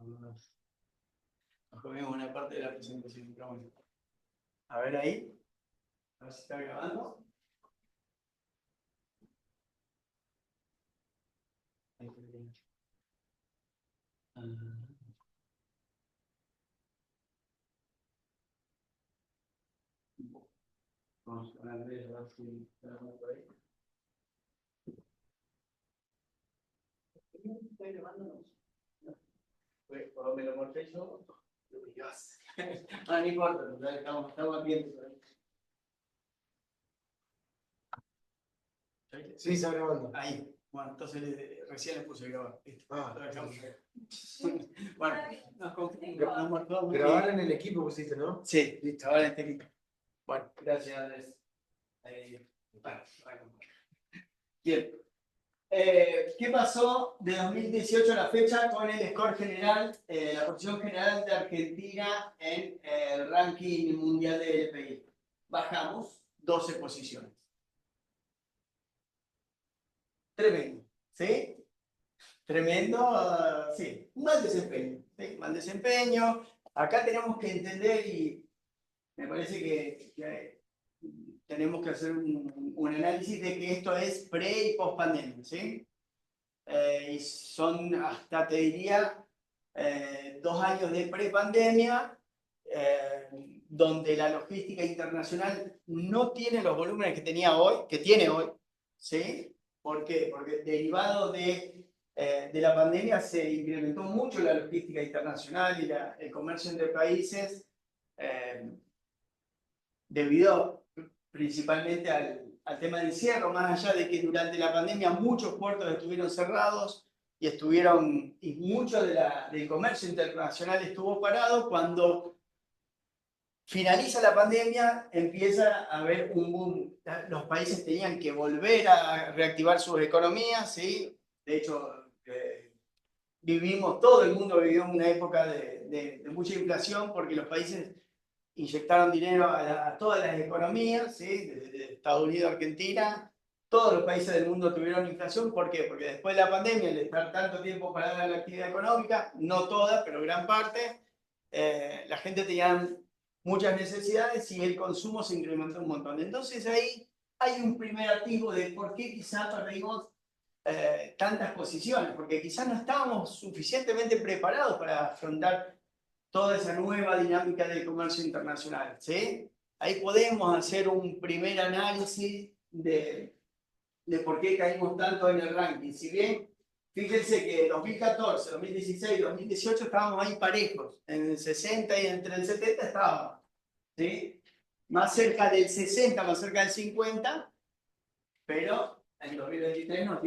Nos comimos una parte de la presentación, pero bueno. A ver ahí. A ver si está grabando. Vamos a ver si está por ahí. ¿Estoy grabando? Pues, por me lo morfé yo. Dios. No importa, estamos viendo. Sí, está grabando. Ahí. Bueno, entonces recién le puse grabar. Ah, bueno, nos confundimos. Grabar en el equipo pusiste, ¿no? Sí, listo, ahora en este equipo. Bueno, gracias Andrés. Bien. ¿Qué pasó de 2018 a la fecha con el score general, la posición general de Argentina en el ranking mundial de LPI? Bajamos 12 posiciones. Tremendo, ¿sí? Tremendo, sí, un mal desempeño, ¿sí? Mal desempeño. Acá tenemos que entender y me parece que tenemos que hacer un análisis de que esto es pre y post pandemia, ¿sí? Y son hasta, te diría, 2 años de pre-pandemia, donde la logística internacional no tiene los volúmenes que tiene hoy, ¿sí? ¿Por qué? Porque derivado de la pandemia se incrementó mucho la logística internacional y el comercio entre países, debido principalmente al tema del encierro, más allá de que durante la pandemia muchos puertos estuvieron cerrados y mucho del comercio internacional estuvo parado. Cuando finaliza la pandemia, empieza a haber un boom. Los países tenían que volver a reactivar sus economías, ¿sí? De hecho, todo el mundo vivió una época de mucha inflación porque los países inyectaron dinero a todas las economías, ¿sí? Desde Estados Unidos a Argentina. Todos los países del mundo tuvieron inflación. ¿Por qué? Porque después de la pandemia, al estar tanto tiempo parada la actividad económica, no toda, pero gran parte, la gente tenía muchas necesidades y el consumo se incrementó un montón. Entonces ahí hay un primer atisbo de por qué quizás perdimos tantas posiciones, porque quizás no estábamos suficientemente preparados para afrontar toda esa nueva dinámica del comercio internacional, ¿sí? Ahí podemos hacer un primer análisis de por qué caímos tanto en el ranking. Si bien, fíjense que 2014, 2016, 2018 estábamos ahí parejos, en el 60 y entre el 70 estábamos, ¿sí? Más cerca del 60, más cerca del 50, pero en 2023 nos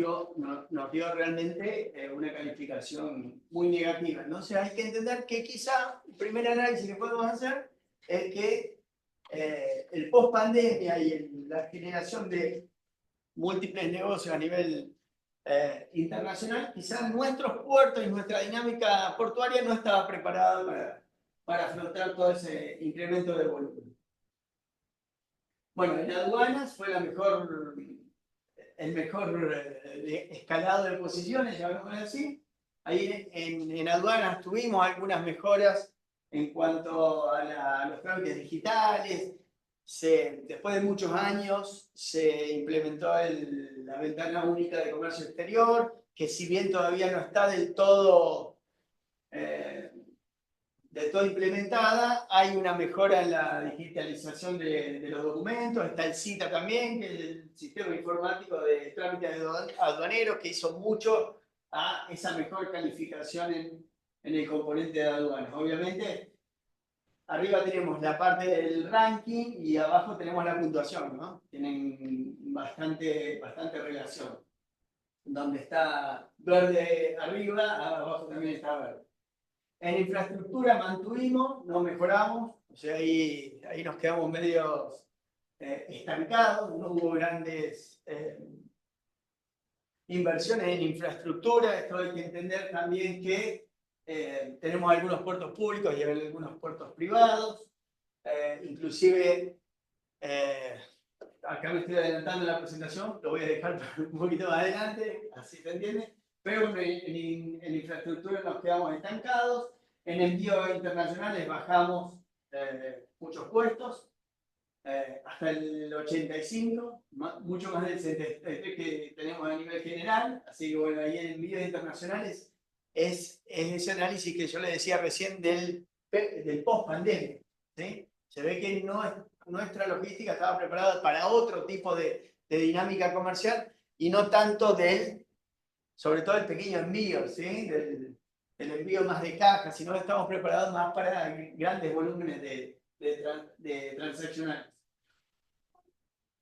dio realmente una calificación muy negativa. Entonces hay que entender que quizá el primer análisis que podemos hacer es que el post-pandemia y la generación de múltiples negocios a nivel internacional, quizás nuestros puertos y nuestra dinámica portuaria no estaba preparada para afrontar todo ese incremento de volumen. Bueno, en aduanas fue el mejor escalado de posiciones, llamémoslo así. Ahí en aduanas tuvimos algunas mejoras en cuanto a los trámites digitales. Después de muchos años se implementó la ventana única de comercio exterior, que si bien todavía no está del todo implementada, hay una mejora en la digitalización de los documentos. Está el CITA también, que es el sistema informático de trámites aduaneros, que hizo mucho a esa mejor calificación en el componente de aduanas. Obviamente, arriba tenemos la parte del ranking y abajo tenemos la puntuación, ¿no? Tienen bastante relación. Donde está verde arriba, abajo también está verde. En infraestructura mantuvimos, no mejoramos, o sea, ahí nos quedamos medio estancados, no hubo grandes inversiones en infraestructura. Esto hay que entender también que tenemos algunos puertos públicos y algunos puertos privados, inclusive acá me estoy adelantando en la presentación, lo voy a dejar un poquito más adelante, así se entiende, pero en infraestructura nos quedamos estancados. En envíos internacionales bajamos muchos puestos, hasta el 85, mucho más del 73 que tenemos a nivel general. Así que bueno, ahí en envíos internacionales es ese análisis que yo le decía recién del post-pandemia, ¿sí? Se ve que nuestra logística estaba preparada para otro tipo de dinámica comercial y no tanto sobre todo el pequeño envío, ¿sí? Del envío más de caja, sino estamos preparados más para grandes volúmenes de transaccionales.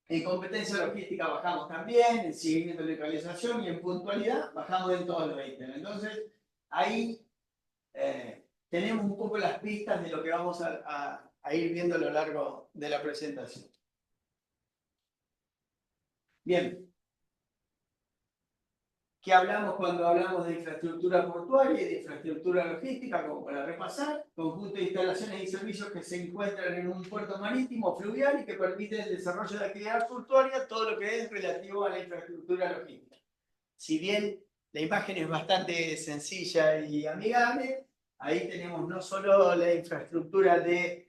En competencia logística bajamos también, en seguimiento de localización y en puntualidad bajamos en todos los ítems. Entonces, ahí tenemos un poco las pistas de lo que vamos a ir viendo a lo largo de la presentación. Bien. ¿Qué hablamos cuando hablamos de infraestructura portuaria y de infraestructura logística? Como para repasar, conjunto de instalaciones y servicios que se encuentran en un puerto marítimo o fluvial y que permiten el desarrollo de actividad portuaria, todo lo que es relativo a la infraestructura logística. Si bien la imagen es bastante sencilla y amigable, ahí tenemos no solo la infraestructura de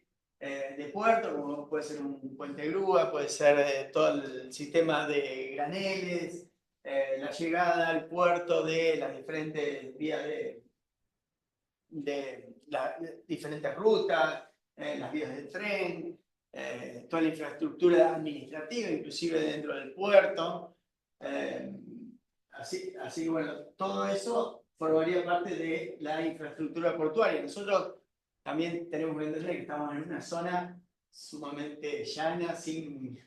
puerto, como puede ser un puente grúa, puede ser todo el sistema de graneles, la llegada al puerto de las diferentes vías de las diferentes rutas, las vías del tren, toda la infraestructura administrativa, inclusive dentro del puerto. Así bueno, todo eso formaría parte de la infraestructura portuaria. Nosotros también tenemos que entender que estamos en una zona sumamente llana, sin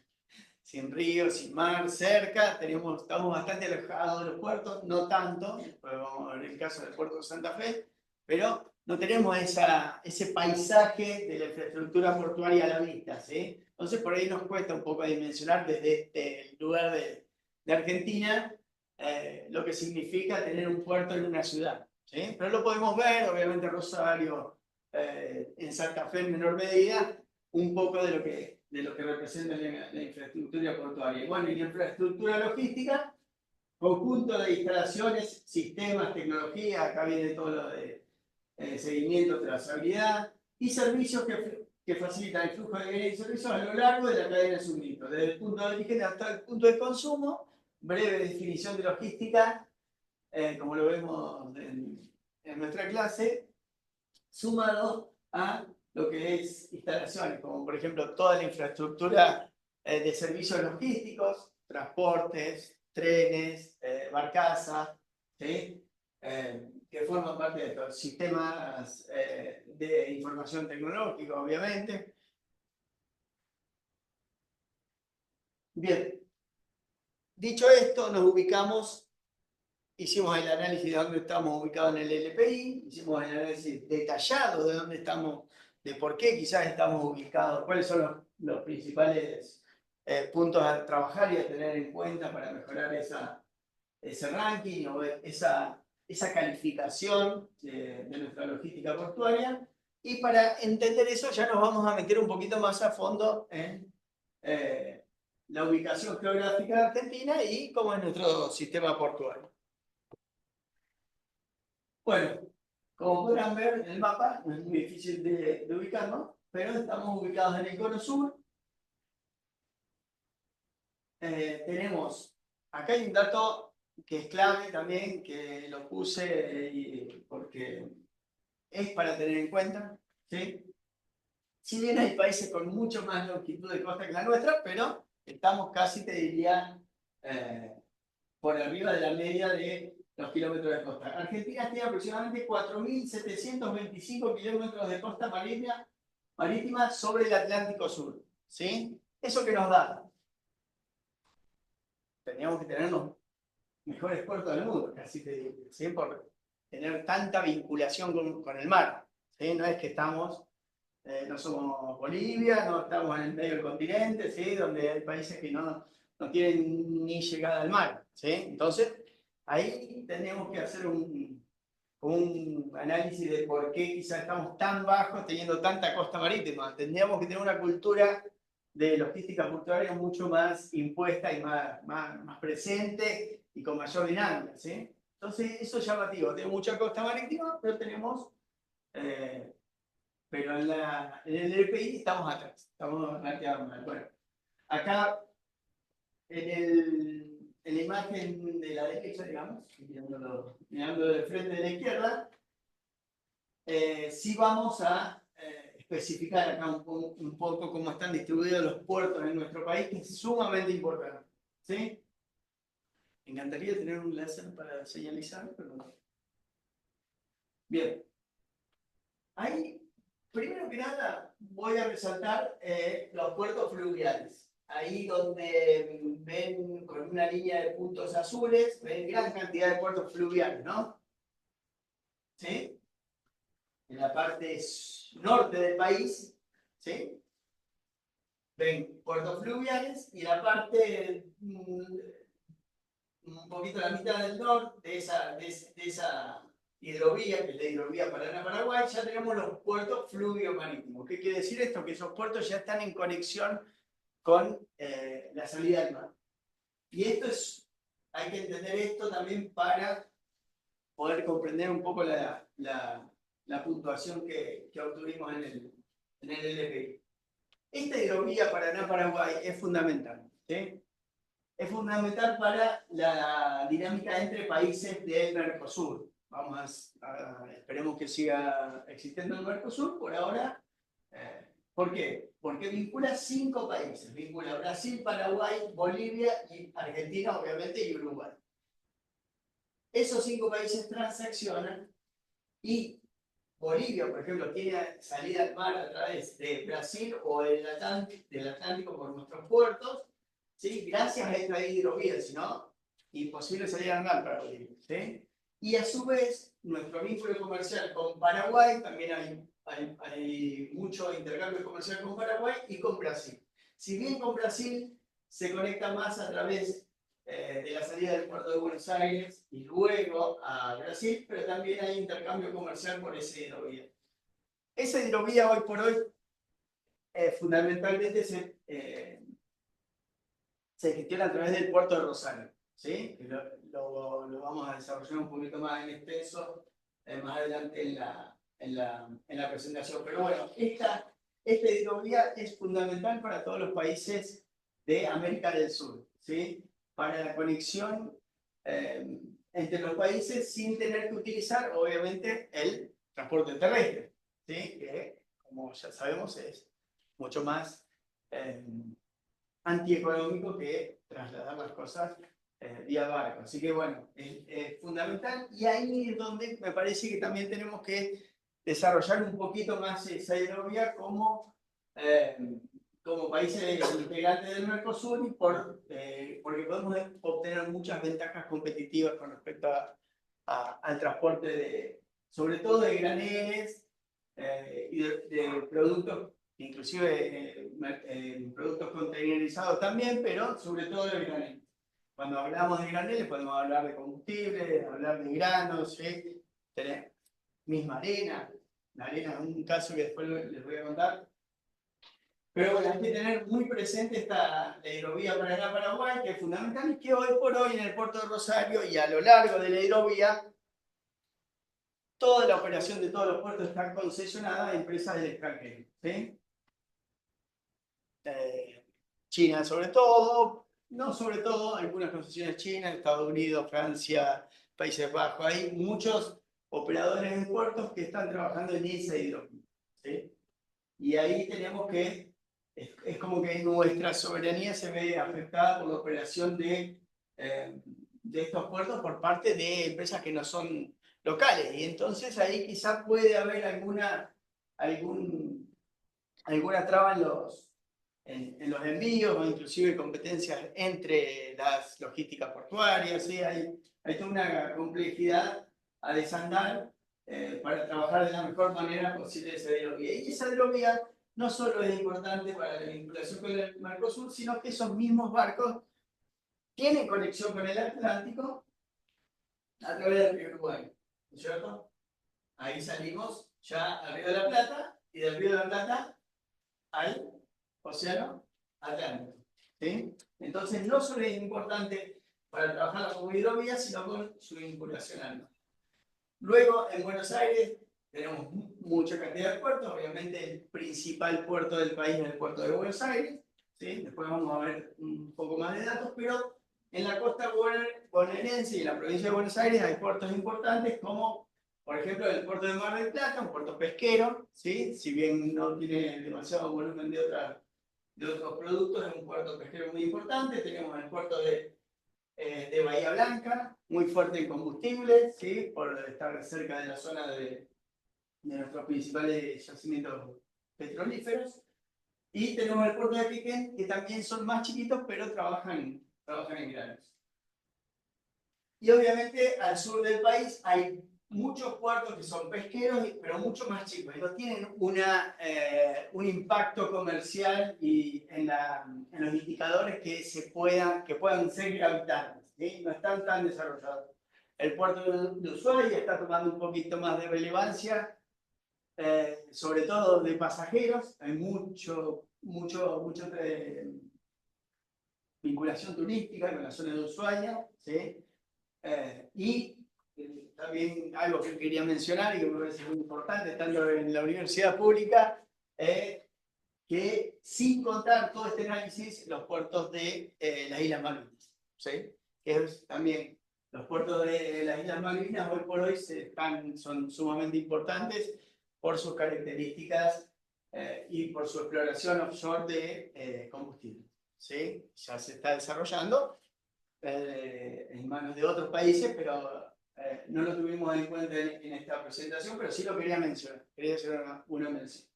río, sin mar, cerca, estamos bastante alejados de los puertos, no tanto, pues vamos a ver el caso del puerto de Santa Fe, pero no tenemos ese paisaje de la infraestructura portuaria a la vista, ¿sí? Entonces por ahí nos cuesta un poco dimensionar desde este lugar de Argentina lo que significa tener un puerto en una ciudad, ¿sí? Pero lo podemos ver, obviamente Rosario, en Santa Fe en menor medida, un poco de lo que representa la infraestructura portuaria. Y bueno, y la infraestructura logística, conjunto de instalaciones, sistemas, tecnología, acá viene todo lo de seguimiento, trazabilidad, y servicios que facilitan el flujo de bienes y servicios a lo largo de la cadena de suministro, desde el punto de origen hasta el punto de consumo. Breve definición de logística, como lo vemos en nuestra clase, sumado a lo que es instalaciones, como por ejemplo toda la infraestructura de servicios logísticos, transportes, trenes, barcazas, ¿sí? Que forman parte de estos sistemas de información tecnológica, obviamente. Bien, dicho esto, nos ubicamos. Hicimos el análisis de dónde estamos ubicados en el LPI, hicimos el análisis detallado de dónde estamos, de por qué quizás estamos ubicados, cuáles son los principales puntos a trabajar y a tener en cuenta para mejorar ese ranking o esa calificación de nuestra logística portuaria. Y para entender eso ya nos vamos a meter un poquito más a fondo en la ubicación geográfica de Argentina y cómo es nuestro sistema portuario. Bueno, como podrán ver en el mapa, no es muy difícil de ubicarnos, pero estamos ubicados en el cono sur. Acá hay un dato que es clave también, que lo puse porque es para tener en cuenta, ¿sí? Si bien hay países con mucho más longitud de costa que la nuestra, pero estamos casi, te diría, por arriba de la media de los kilómetros de costa. Argentina tiene aproximadamente 4.725 kilómetros de costa marítima sobre el Atlántico Sur, ¿sí? ¿Eso qué nos da? Teníamos que tener los mejores puertos del mundo, casi te digo, ¿sí? Por tener tanta vinculación con el mar, ¿sí? No es que no somos Bolivia, no estamos en el medio del continente, ¿sí? Donde hay países que no tienen ni llegada al mar, ¿sí? Entonces, ahí tenemos que hacer un análisis de por qué quizás estamos tan bajos teniendo tanta costa marítima. Tendríamos que tener una cultura de logística portuaria mucho más impuesta y más presente y con mayor dinámica, ¿sí? Entonces, eso es llamativo. Tenemos mucha costa marítima, pero pero en el LPI estamos atrás, estamos relativamente mal. Bueno, acá en la imagen de la derecha, digamos, mirando de frente de la izquierda, sí vamos a especificar acá un poco cómo están distribuidos los puertos en nuestro país, que es sumamente importante. ¿Sí? Me encantaría tener un láser para señalizar, pero no. Bien. Ahí, primero que nada, voy a resaltar los puertos fluviales. Ahí donde ven con una línea de puntos azules, ven gran cantidad de puertos fluviales, ¿no? ¿Sí? En la parte norte del país, ¿sí? Ven puertos fluviales y la parte un poquito a la mitad del norte de esa hidrovía, que es la hidrovía Paraná-Paraguay, ya tenemos los puertos fluvio-marítimos. ¿Qué quiere decir esto? Que esos puertos ya están en conexión con la salida del mar. Y hay que entender esto también para poder comprender un poco la puntuación que obtuvimos en el LPI. Esta hidrovía Paraná-Paraguay es fundamental. ¿Sí? Es fundamental para la dinámica entre países del Mercosur. Esperemos que siga existiendo el Mercosur por ahora. ¿Por qué? Porque vincula 5 países. Vincula Brasil, Paraguay, Bolivia, y Argentina, obviamente, y Uruguay. Esos 5 países transaccionan y Bolivia, por ejemplo, tiene salida al mar a través de Brasil o del Atlántico por nuestros puertos. ¿Sí? Gracias a esta hidrovía, si no, imposible salir al mar para Bolivia. ¿Sí? Y a su vez, nuestro vínculo comercial con Paraguay, también hay mucho intercambio comercial con Paraguay y con Brasil. Si bien con Brasil se conecta más a través de la salida del puerto de Buenos Aires y luego a Brasil, pero también hay intercambio comercial por esa hidrovía. Esa hidrovía hoy por hoy fundamentalmente se gestiona a través del puerto de Rosario. ¿Sí? Lo vamos a desarrollar un poquito más en extenso más adelante en la presentación. Pero bueno, esta hidrovía es fundamental para todos los países de América del Sur. ¿Sí? Para la conexión entre los países sin tener que utilizar, obviamente, el transporte terrestre. ¿Sí? Que, como ya sabemos, es mucho más antieconómico que trasladar las cosas vía barco. Así que bueno, es fundamental y ahí es donde me parece que también tenemos que desarrollar un poquito más esa hidrovía como países integrantes del Mercosur y porque podemos obtener muchas ventajas competitivas con respecto al transporte sobre todo de graneles y de productos inclusive productos containerizados también, pero sobre todo de granel. Cuando hablamos de graneles podemos hablar de combustible, hablar de granos, ¿sí? Tener misma arena. La arena es un caso que después les voy a contar. Pero bueno, hay que tener muy presente la hidrovía Paraná-Paraguay, que es fundamental y que hoy por hoy en el puerto de Rosario y a lo largo de la hidrovía, toda la operación de todos los puertos está concesionada a empresas del extranjero. ¿Sí? China sobre todo, no sobre todo, algunas concesiones chinas, Estados Unidos, Francia, Países Bajos. Hay muchos operadores de puertos que están trabajando en esa hidrovía. ¿Sí? Y ahí tenemos es como que nuestra soberanía se ve afectada por la operación de estos puertos por parte de empresas que no son locales. Y entonces ahí quizás puede haber alguna traba en los envíos o inclusive competencias entre las logísticas portuarias. ¿Sí? Hay toda una complejidad a desandar para trabajar de la mejor manera posible esa hidrovía. Y esa hidrovía no solo es importante para la vinculación con el Mercosur, sino que esos mismos barcos tienen conexión con el Atlántico a través del río Uruguay. ¿No es cierto? Ahí salimos ya al río de la Plata y del río de la Plata al Océano Atlántico. ¿Sí? Entonces, no solo es importante para trabajarla como hidrovía, sino con su vinculación al mar. Luego, en Buenos Aires, tenemos mucha cantidad de puertos. Obviamente, el principal puerto del país es el puerto de Buenos Aires. ¿Sí? Después vamos a ver un poco más de datos, pero en la costa bonaerense y en la provincia de Buenos Aires hay puertos importantes como, por ejemplo, el puerto de Mar del Plata, un puerto pesquero, ¿sí? Si bien no tiene demasiado volumen de otros productos, es un puerto pesquero muy importante. Tenemos el puerto de Bahía Blanca, muy fuerte en combustible, ¿sí? Por estar cerca de la zona de nuestros principales yacimientos petrolíferos. Y tenemos el puerto de Piquén, que también son más chiquitos, pero trabajan en granos. Y obviamente al sur del país hay muchos puertos que son pesqueros, pero mucho más chicos. Y no tienen un impacto comercial y en los indicadores que puedan ser gravitantes. ¿Sí? No están tan desarrollados. El puerto de Ushuaia está tomando un poquito más de relevancia, sobre todo de pasajeros. Hay mucho vinculación turística con la zona de Ushuaia, ¿sí? Y también algo que quería mencionar y que me parece muy importante, estando en la universidad pública, que sin contar todo este análisis, los puertos de las Islas Malvinas, ¿sí? Que es también los puertos de las Islas Malvinas hoy por hoy son sumamente importantes por sus características y por su exploración offshore de combustible, ¿sí? Ya se está desarrollando en manos de otros países, pero no lo tuvimos en cuenta en esta presentación, pero sí lo quería mencionar, quería hacer una mención.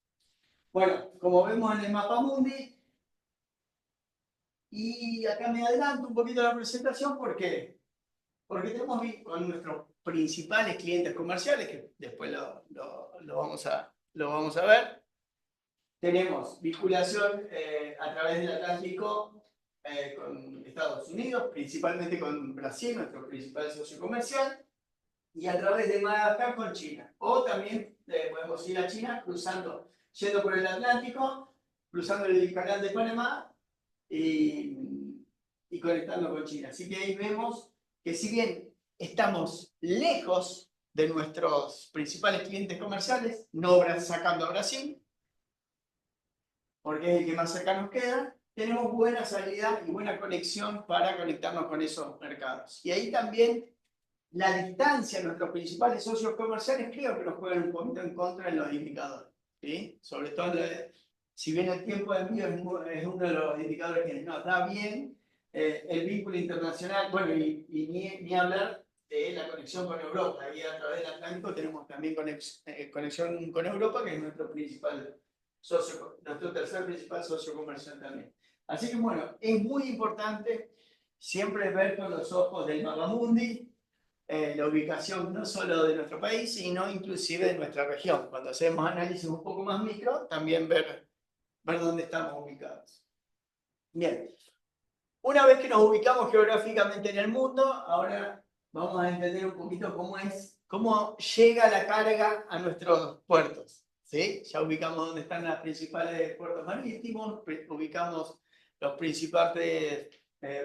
Bueno, como vemos en el mapa mundi, y acá me adelanto un poquito la presentación, ¿por qué? Porque tenemos con nuestros principales clientes comerciales, que después lo vamos a ver, tenemos vinculación a través del Atlántico con Estados Unidos, principalmente con Brasil, nuestro principal socio comercial, y a través de Madagascar con China. O también podemos ir a China yendo por el Atlántico, cruzando el canal de Panamá y conectando con China. Así que ahí vemos que si bien estamos lejos de nuestros principales clientes comerciales, no sacando a Brasil, porque es el que más cerca nos queda, tenemos buena salida y buena conexión para conectarnos con esos mercados. Y ahí también la distancia de nuestros principales socios comerciales creo que nos juegan un poquito en contra en los indicadores. ¿Sí? Sobre todo, si bien el tiempo de envío es uno de los indicadores que nos da bien, el vínculo internacional, bueno, y ni hablar de la conexión con Europa. Ahí a través del Atlántico tenemos también conexión con Europa, que es nuestro principal socio, nuestro tercer principal socio comercial también. Así que bueno, es muy importante siempre ver con los ojos del Mapamundi la ubicación no solo de nuestro país, sino inclusive de nuestra región. Cuando hacemos análisis un poco más micro, también ver dónde estamos ubicados. Bien, una vez que nos ubicamos geográficamente en el mundo, ahora vamos a entender un poquito cómo llega la carga a nuestros puertos. ¿Sí? Ya ubicamos dónde están los principales puertos marítimos, ubicamos los principales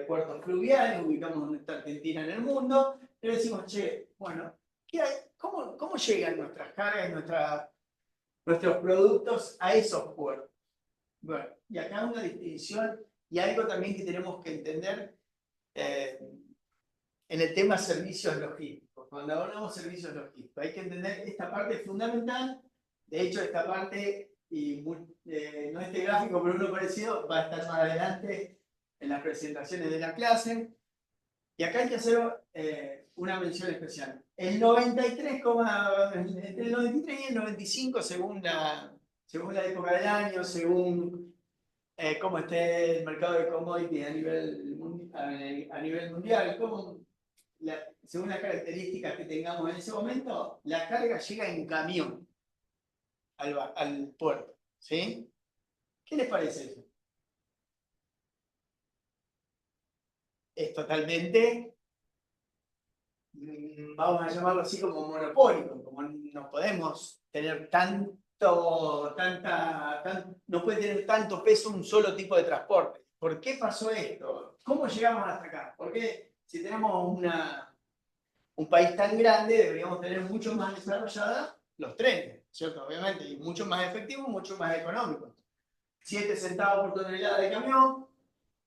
puertos fluviales, ubicamos dónde está Argentina en el mundo, y decimos, che, bueno, ¿cómo llegan nuestras cargas, nuestros productos a esos puertos? Bueno, y acá una distinción y algo también que tenemos que entender eh, en el tema servicios logísticos. Cuando hablamos de servicios logísticos, hay que entender esta parte fundamental. De hecho, esta parte, no este gráfico, pero uno parecido, va a estar más adelante en las presentaciones de la clase. Y acá hay que hacer una mención especial. Entre el 93 y el 95, según la época del año, según cómo esté el mercado de commodities a nivel mundial, según las características que tengamos en ese momento, la carga llega en camión al puerto. ¿Sí? ¿Qué les parece eso? Es totalmente, vamos a llamarlo así, como monopólico, como no podemos tener no puede tener tanto peso un solo tipo de transporte. ¿Por qué pasó esto? ¿Cómo llegamos hasta acá? ¿Por qué si tenemos un país tan grande, deberíamos tener mucho más desarrollados los trenes, ¿cierto? Obviamente, y mucho más efectivos, mucho más económicos. 7 centavos por tonelada de camión,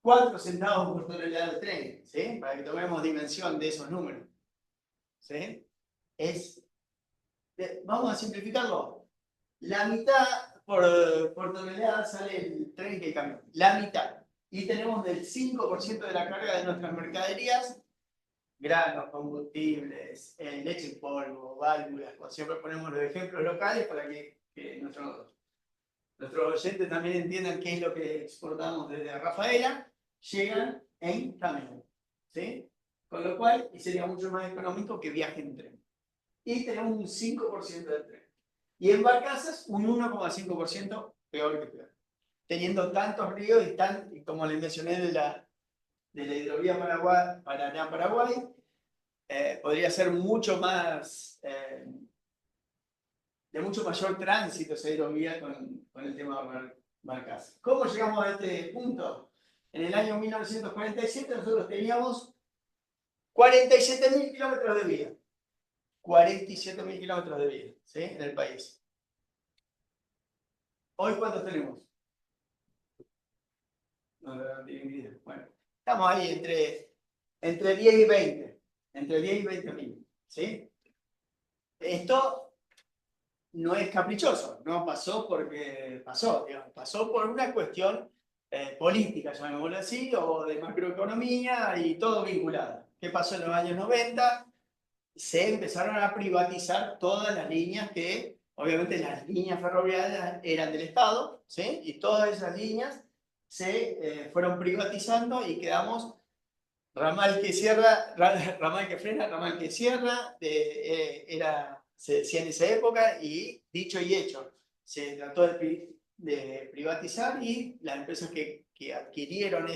4 centavos por tonelada de tren, ¿sí? Para que tomemos dimensión de esos números, ¿sí? Vamos a simplificarlo. La mitad por tonelada sale el tren que el camión. La mitad. Y tenemos del 5% de la carga de nuestras mercaderías, granos, combustibles, leche en polvo, válvulas. Siempre ponemos los ejemplos locales para que nuestros oyentes también entiendan qué es lo que exportamos desde Rafaela. Llegan en camión, ¿sí? Con lo cual sería mucho más económico que viajen en tren. Y tenemos un 5% del tren. Y en barcazas, un 1,5% peor que peor. Teniendo tantos ríos y como les mencioné de la hidrovía Paraná-Paraguay, podría ser mucho más, de mucho mayor tránsito esa hidrovía con el tema de barcazas. ¿Cómo llegamos a este punto? En el año 1947 nosotros teníamos 47.000 kilómetros de vía. 47.000 kilómetros de vía, ¿sí? En el país. ¿Hoy cuántos tenemos? No tienen ni idea. Bueno, estamos ahí entre 10 y 20. Entre 10 y 20.000, ¿sí? Esto no es caprichoso, no pasó porque pasó, digamos, pasó por una cuestión política, llamémoslo así, o de macroeconomía y todo vinculado. ¿Qué pasó en los años 90? Se empezaron a privatizar todas las líneas que, obviamente las líneas ferroviarias eran del Estado, ¿sí? Y todas esas líneas se fueron privatizando y quedamos ramal que cierra, ramal que frena, ramal que cierra, se decía en esa época, y dicho y hecho, se trató de privatizar y las empresas que adquirieron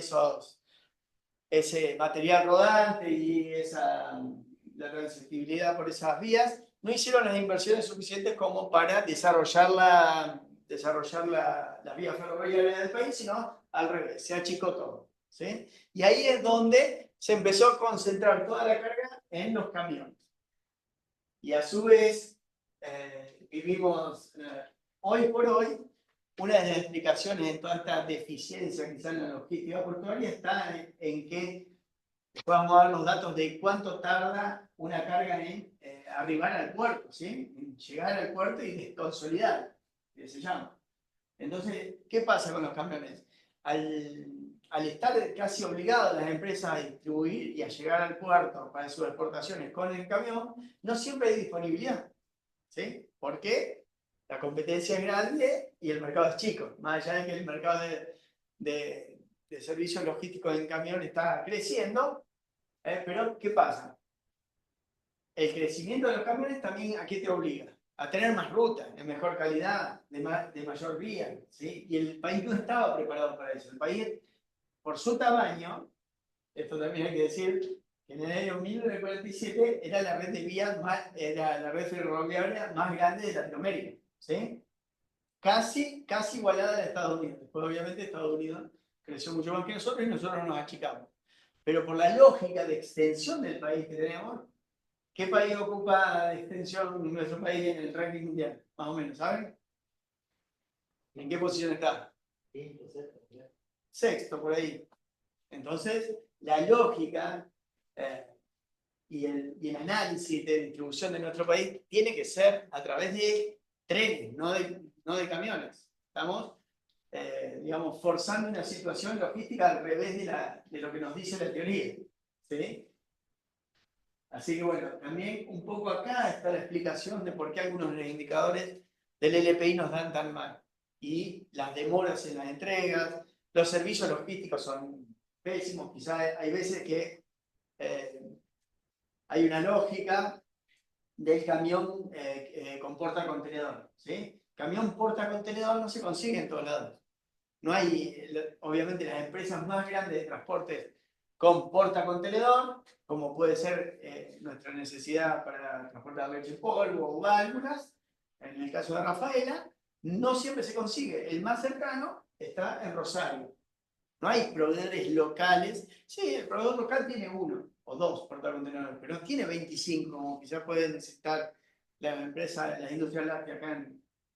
ese material rodante y la transitibilidad por esas vías, no hicieron las inversiones suficientes como para desarrollar las vías ferroviarias del país, sino al revés, se achicó todo, ¿sí? Y ahí es donde se empezó a concentrar toda la carga en los camiones. Y a su vez, vivimos hoy por hoy, una de las explicaciones de toda esta deficiencia quizás en la logística portuaria está en que después vamos a dar los datos de cuánto tarda una carga en arribar al puerto, ¿sí? En llegar al puerto y desconsolidar, que se llama. Entonces, ¿qué pasa con los camiones? Al estar casi obligadas las empresas a distribuir y a llegar al puerto para sus exportaciones con el camión, no siempre hay disponibilidad, ¿sí? ¿Por qué? La competencia es grande y el mercado es chico. Más allá de que el mercado de servicios logísticos en camión está creciendo, pero ¿qué pasa? El crecimiento de los camiones también a qué te obliga? A tener más rutas, de mejor calidad, de mayor vía, ¿sí? Y el país no estaba preparado para eso. El país, por su tamaño, esto también hay que decir, que en el año 1947 era la red de vías era la red ferroviaria más grande de Latinoamérica, ¿sí? Casi igualada a Estados Unidos. Después, obviamente, Estados Unidos creció mucho más que nosotros y nosotros nos achicamos. Pero por la lógica de extensión del país que tenemos, ¿qué país ocupa de extensión nuestro país en el ranking mundial? Más o menos, ¿saben? ¿En qué posición está? Sexto, por ahí. Entonces, la lógica y el análisis de distribución de nuestro país tiene que ser a través de trenes, no de camiones. Estamos, digamos, forzando una situación logística al revés de lo que nos dice la teoría, ¿sí? Así que bueno, también un poco acá está la explicación de por qué algunos de los indicadores del LPI nos dan tan mal. Y las demoras en las entregas, los servicios logísticos son pésimos. Quizás hay veces que hay una lógica del camión con porta-contenedor, ¿sí? Camión porta-contenedor no se consigue en todos lados. No hay, obviamente, las empresas más grandes de transporte con porta-contenedor, como puede ser nuestra necesidad para transportar leche en polvo o válvulas, en el caso de Rafaela, no siempre se consigue. El más cercano está en Rosario. No hay proveedores locales. Sí, el proveedor local tiene uno, o 2 portacontenedores, pero no tiene 25, como quizás pueden necesitar la empresa, la industria láctea acá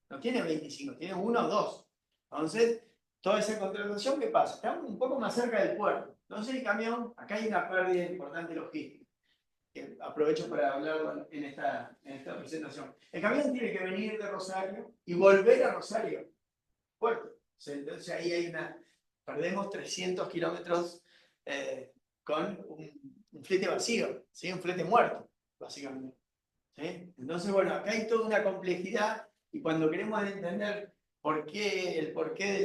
no tiene 25, tiene 1 o 2. Entonces, toda esa contratación, ¿qué pasa? Estamos un poco más cerca del puerto. Entonces el camión, acá hay una pérdida importante logística, que aprovecho para hablarlo en esta presentación. El camión tiene que venir de Rosario y volver a Rosario, puerto. Entonces ahí perdemos 300 kilómetros con un flete vacío, ¿sí? Un flete muerto, básicamente. ¿Sí? Entonces, bueno, acá hay toda una complejidad y cuando queremos entender el porqué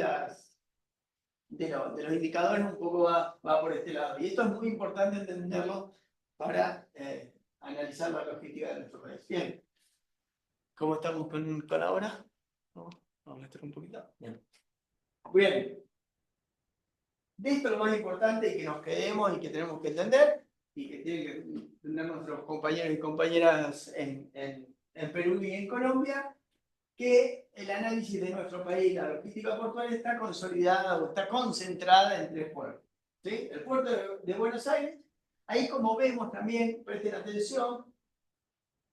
de los indicadores, un poco va por este lado. Y esto es muy importante entenderlo para analizar la logística de nuestro país. Bien, ¿cómo estamos con ahora? Vamos a estar un poquito. Bien. Bien. De esto lo más importante y que nos quedemos y que tenemos que entender y que tienen que entender nuestros compañeros y compañeras en Perú y en Colombia, que el análisis de nuestro país, la logística portuaria, está consolidada o está concentrada en 3 puertos. ¿Sí? El puerto de Buenos Aires, ahí como vemos también, presten atención,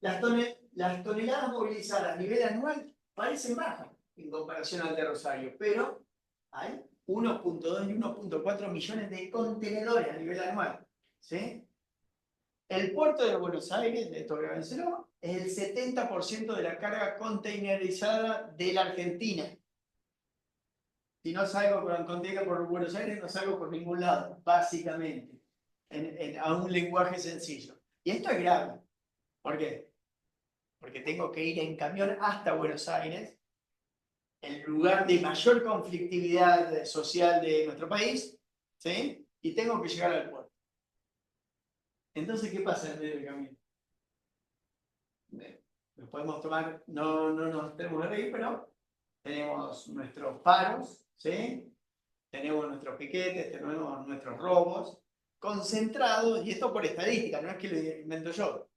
las toneladas movilizadas a nivel anual parecen bajas en comparación al de Rosario, pero hay 1.2 y 1.4 millones de contenedores a nivel anual. ¿Sí? El puerto de Buenos Aires, de esto que mencionó, es el 70% de la carga containerizada de la Argentina. Si no salgo con container por Buenos Aires, no salgo por ningún lado, básicamente, a un lenguaje sencillo. Y esto es grave. ¿Por qué? Porque tengo que ir en camión hasta Buenos Aires, el lugar de mayor conflictividad social de nuestro país, ¿sí? Y tengo que llegar al puerto. Entonces, ¿qué pasa en medio del camino? Nos podemos tomar, no nos tenemos que reír, pero tenemos nuestros paros, ¿sí? Tenemos nuestros piquetes, tenemos nuestros robos, concentrados, y esto por estadística, no es que lo invento yo.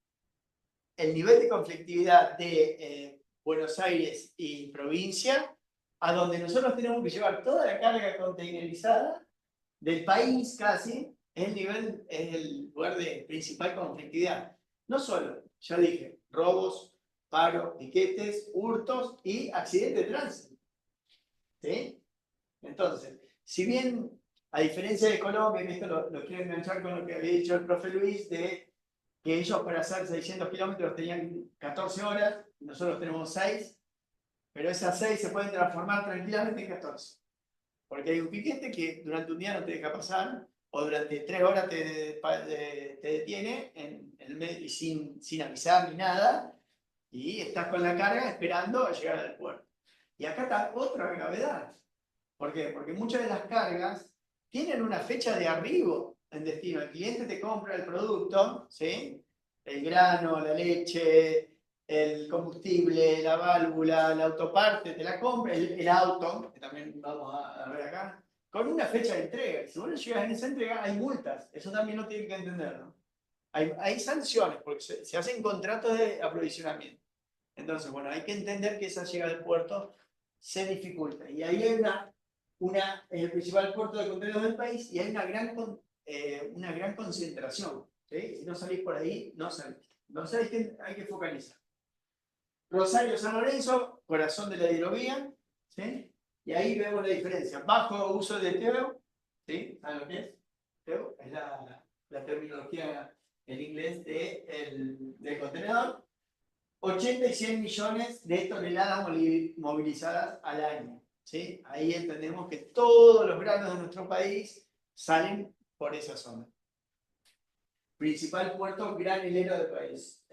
El nivel de conflictividad de Buenos Aires y provincia, a donde nosotros tenemos que llevar toda la carga containerizada del país casi, es el lugar de principal conflictividad. No solo, ya dije, robos, paros, piquetes, hurtos y accidentes de tránsito. ¿Sí? Entonces, si bien, a diferencia de Colombia, y esto lo quiero enganchar con lo que había dicho el profe Luis, de que ellos para hacer 600 kilómetros tenían 14 horas, nosotros tenemos 6, pero esas 6 se pueden transformar tranquilamente en 14. Porque hay un piquete que durante un día no te deja pasar, o durante 3 horas te detiene y sin avisar ni nada, y estás con la carga esperando a llegar al puerto. Y acá está otra gravedad. ¿Por qué? Porque muchas de las cargas tienen una fecha de arribo en destino. El cliente te compra el producto, ¿sí? El grano, la leche, el combustible, la válvula, la autoparte, te la compra, el auto, que también vamos a ver acá, con una fecha de entrega. Si vos no llegas en esa entrega, hay multas. Eso también lo tienen que entender, ¿no? Hay sanciones, porque se hacen contratos de aprovisionamiento. Entonces, bueno, hay que entender que esa llegada al puerto se dificulta. Y ahí hay es el principal puerto de contenedores del país y hay una gran concentración. ¿Sí? Si no salís por ahí, no salís. Entonces hay que focalizar. Rosario San Lorenzo, corazón de la hidrovía, ¿sí? Y ahí vemos la diferencia. Bajo uso de TEO, ¿sí? ¿Saben lo que es? TEO es la terminología en inglés del contenedor. 80 y 100 millones de toneladas movilizadas al año. ¿Sí? Ahí entendemos que todos los granos de nuestro país salen por esa zona. Principal puerto granelero del país.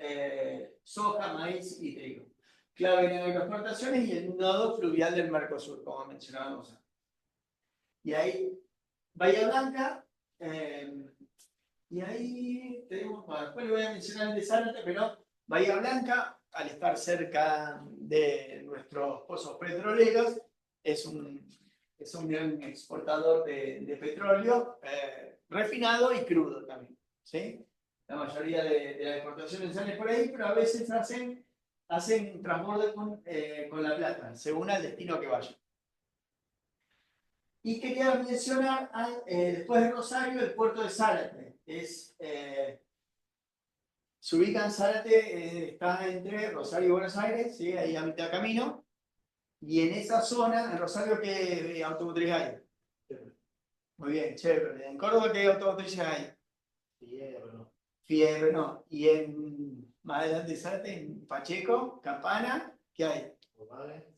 Soja, maíz y trigo. Clave en agroexportaciones y el nodo fluvial del Mercosur, como mencionábamos antes. Y ahí, Bahía Blanca, y ahí tenemos, bueno, después le voy a mencionar el de Zárate, pero Bahía Blanca, al estar cerca de nuestros pozos petroleros, es un gran exportador de petróleo refinado y crudo también. ¿Sí? La mayoría de las exportaciones salen por ahí, pero a veces hacen transbordo con La Plata, según el destino que vaya. Y quería mencionar, después de Rosario, el puerto de Zárate. se ubica en Zárate, está entre Rosario y Buenos Aires, ¿sí? Ahí a mitad de camino. Y en esa zona, en Rosario, ¿qué automotriz hay? Muy bien, chévere. ¿En Córdoba qué automotrices hay? Fiebre, no. Y más adelante de Zárate, en Pacheco, Campana, ¿qué hay?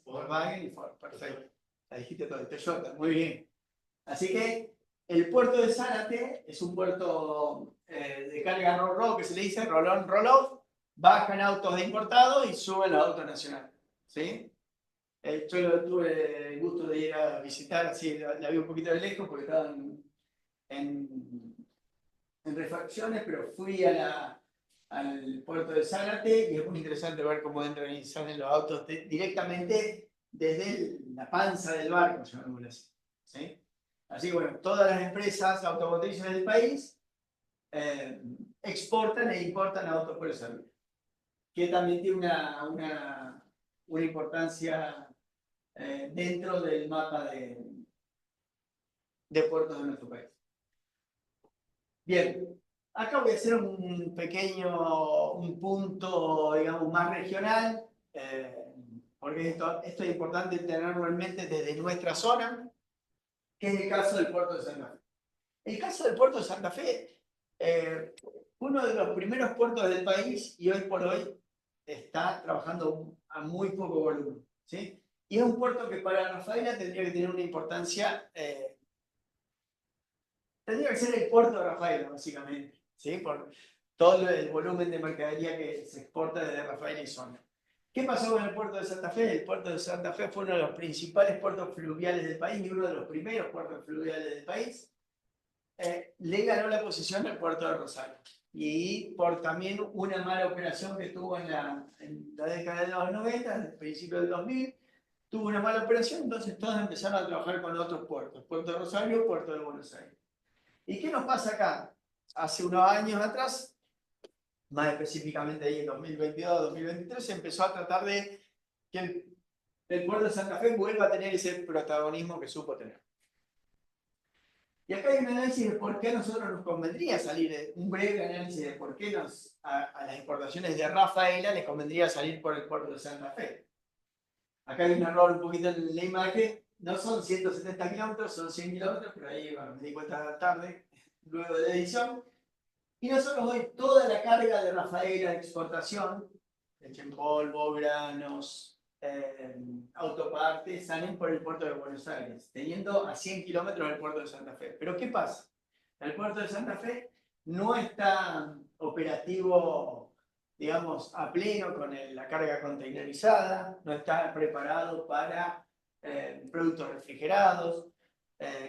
Volkswagen y Ford, perfecto. La dijiste todo, Toyota, muy bien. Así que el puerto de Zárate es un puerto de carga ro-ro, que se le dice roll-on, roll-off. Bajan autos de importados y suben los autos nacionales. ¿Sí? Yo tuve el gusto de ir a visitar, así la vi un poquito de lejos porque estaba en, en refacciones, pero fui al puerto de Zárate y es muy interesante ver cómo entran y salen los autos directamente desde la panza del barco, llamémoslo así. ¿Sí? Así que bueno, todas las empresas automotrices del país exportan e importan autos por esa vía, que también tiene una importancia dentro del mapa de puertos de nuestro país. Bien, acá voy a hacer un punto, digamos, más regional, porque esto es importante tenerlo en mente desde nuestra zona, que es el caso del puerto de Santa Fe. El caso del puerto de Santa Fe, uno de los primeros puertos del país y hoy por hoy está trabajando a muy poco volumen, ¿sí? Y es un puerto que para Rafaela tendría que tener una importancia, tendría que ser el puerto de Rafaela, básicamente, ¿sí? Por todo el volumen de mercadería que se exporta desde Rafaela y zona. ¿Qué pasó con el puerto de Santa Fe? El puerto de Santa Fe fue uno de los principales puertos fluviales del país y uno de los primeros puertos fluviales del país. Le ganó la posición al puerto de Rosario. Y por también una mala operación que tuvo en la década de los 90, en el principio del 2000, tuvo una mala operación, entonces todos empezaron a trabajar con otros puertos. Puerto de Rosario, Puerto de Buenos Aires. ¿Y qué nos pasa acá? Hace unos años atrás, más específicamente ahí en 2022-2023, se empezó a tratar de que el puerto de Santa Fe vuelva a tener ese protagonismo que supo tener. Y acá hay un análisis de por qué a nosotros nos convendría salir, un breve análisis de por qué a las exportaciones de Rafaela les convendría salir por el puerto de Santa Fe. Acá hay un error un poquito en la imagen, no son 170 kilómetros, son 100 kilómetros, pero ahí bueno, me di cuenta tarde, luego de la edición. Y nosotros hoy toda la carga de Rafaela de exportación, leche en polvo, granos, autopartes, salen por el puerto de Buenos Aires, teniendo a 100 kilómetros del puerto de Santa Fe. Pero ¿qué pasa? El puerto de Santa Fe no está operativo, digamos, a pleno con la carga containerizada, no está preparado para productos refrigerados,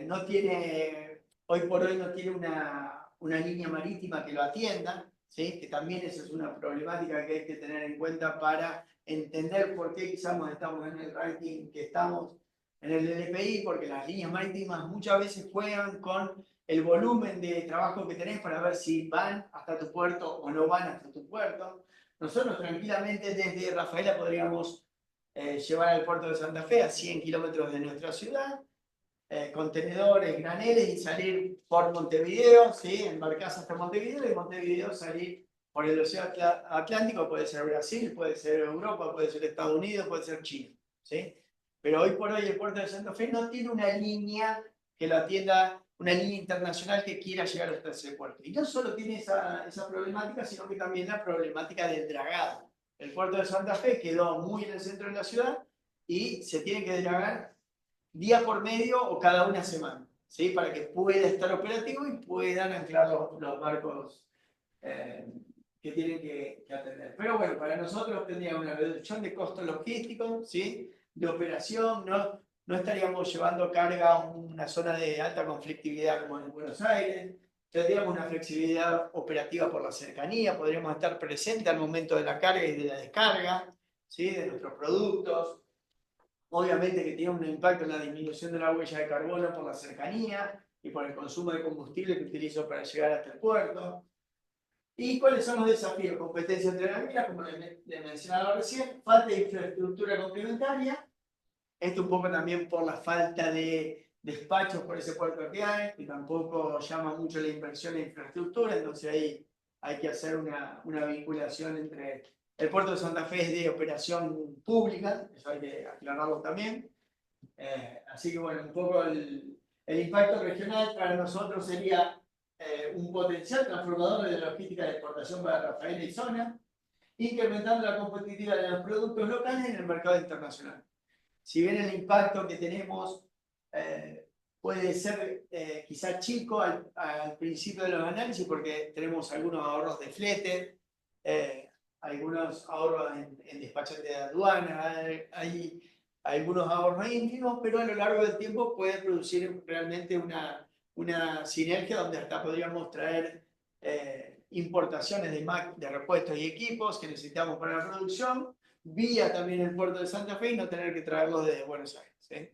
no tiene, hoy por hoy no tiene una línea marítima que lo atienda, ¿sí? Que también esa es una problemática que hay que tener en cuenta para entender por qué quizás estamos en el ranking que estamos en el LPI, porque las líneas marítimas muchas veces juegan con el volumen de trabajo que tenés para ver si van hasta tu puerto o no van hasta tu puerto. Nosotros tranquilamente desde Rafaela podríamos llevar al puerto de Santa Fe a 100 kilómetros de nuestra ciudad, contenedores, graneles y salir por Montevideo, ¿sí? Embarcás hasta Montevideo y Montevideo salir por el Océano Atlántico, puede ser Brasil, puede ser Europa, puede ser Estados Unidos, puede ser China, ¿sí? Pero hoy por hoy el puerto de Santa Fe no tiene una línea que lo atienda, una línea internacional que quiera llegar hasta ese puerto. Y no solo tiene esa problemática, sino que también la problemática del dragado. El puerto de Santa Fe quedó muy en el centro de la ciudad y se tiene que dragar día por medio o cada una semana, ¿sí? Para que pueda estar operativo y puedan anclar los barcos que tienen que atender. Pero bueno, para nosotros tendría una reducción de costos logísticos, ¿sí? De operación, no estaríamos llevando carga a una zona de alta conflictividad como en Buenos Aires, tendríamos una flexibilidad operativa por la cercanía, podríamos estar presentes al momento de la carga y de la descarga, ¿sí? De nuestros productos. Obviamente que tiene un impacto en la disminución de la huella de carbono por la cercanía y por el consumo de combustible que utilizo para llegar hasta el puerto. ¿Y cuáles son los desafíos? Competencia entre navieras, como les mencionaba recién, falta de infraestructura complementaria. Esto un poco también por la falta de despachos por ese puerto que hay, que tampoco llama mucho la inversión en infraestructura, entonces ahí hay que hacer una vinculación entre el puerto de Santa Fe es de operación pública, eso hay que aclararlo también. Así que bueno, un poco el impacto regional para nosotros sería un potencial transformador de la logística de exportación para Rafael y zona, incrementando la competitividad de los productos locales en el mercado internacional. Si bien el impacto que tenemos puede ser quizá chico al principio de los análisis, porque tenemos algunos ahorros de flete, algunos ahorros en despachante de aduana, hay algunos ahorros ínfimos, pero a lo largo del tiempo puede producir realmente una sinergia donde hasta podríamos traer importaciones de repuestos y equipos que necesitamos para la producción, vía también el puerto de Santa Fe y no tener que traerlos desde Buenos Aires. ¿Sí?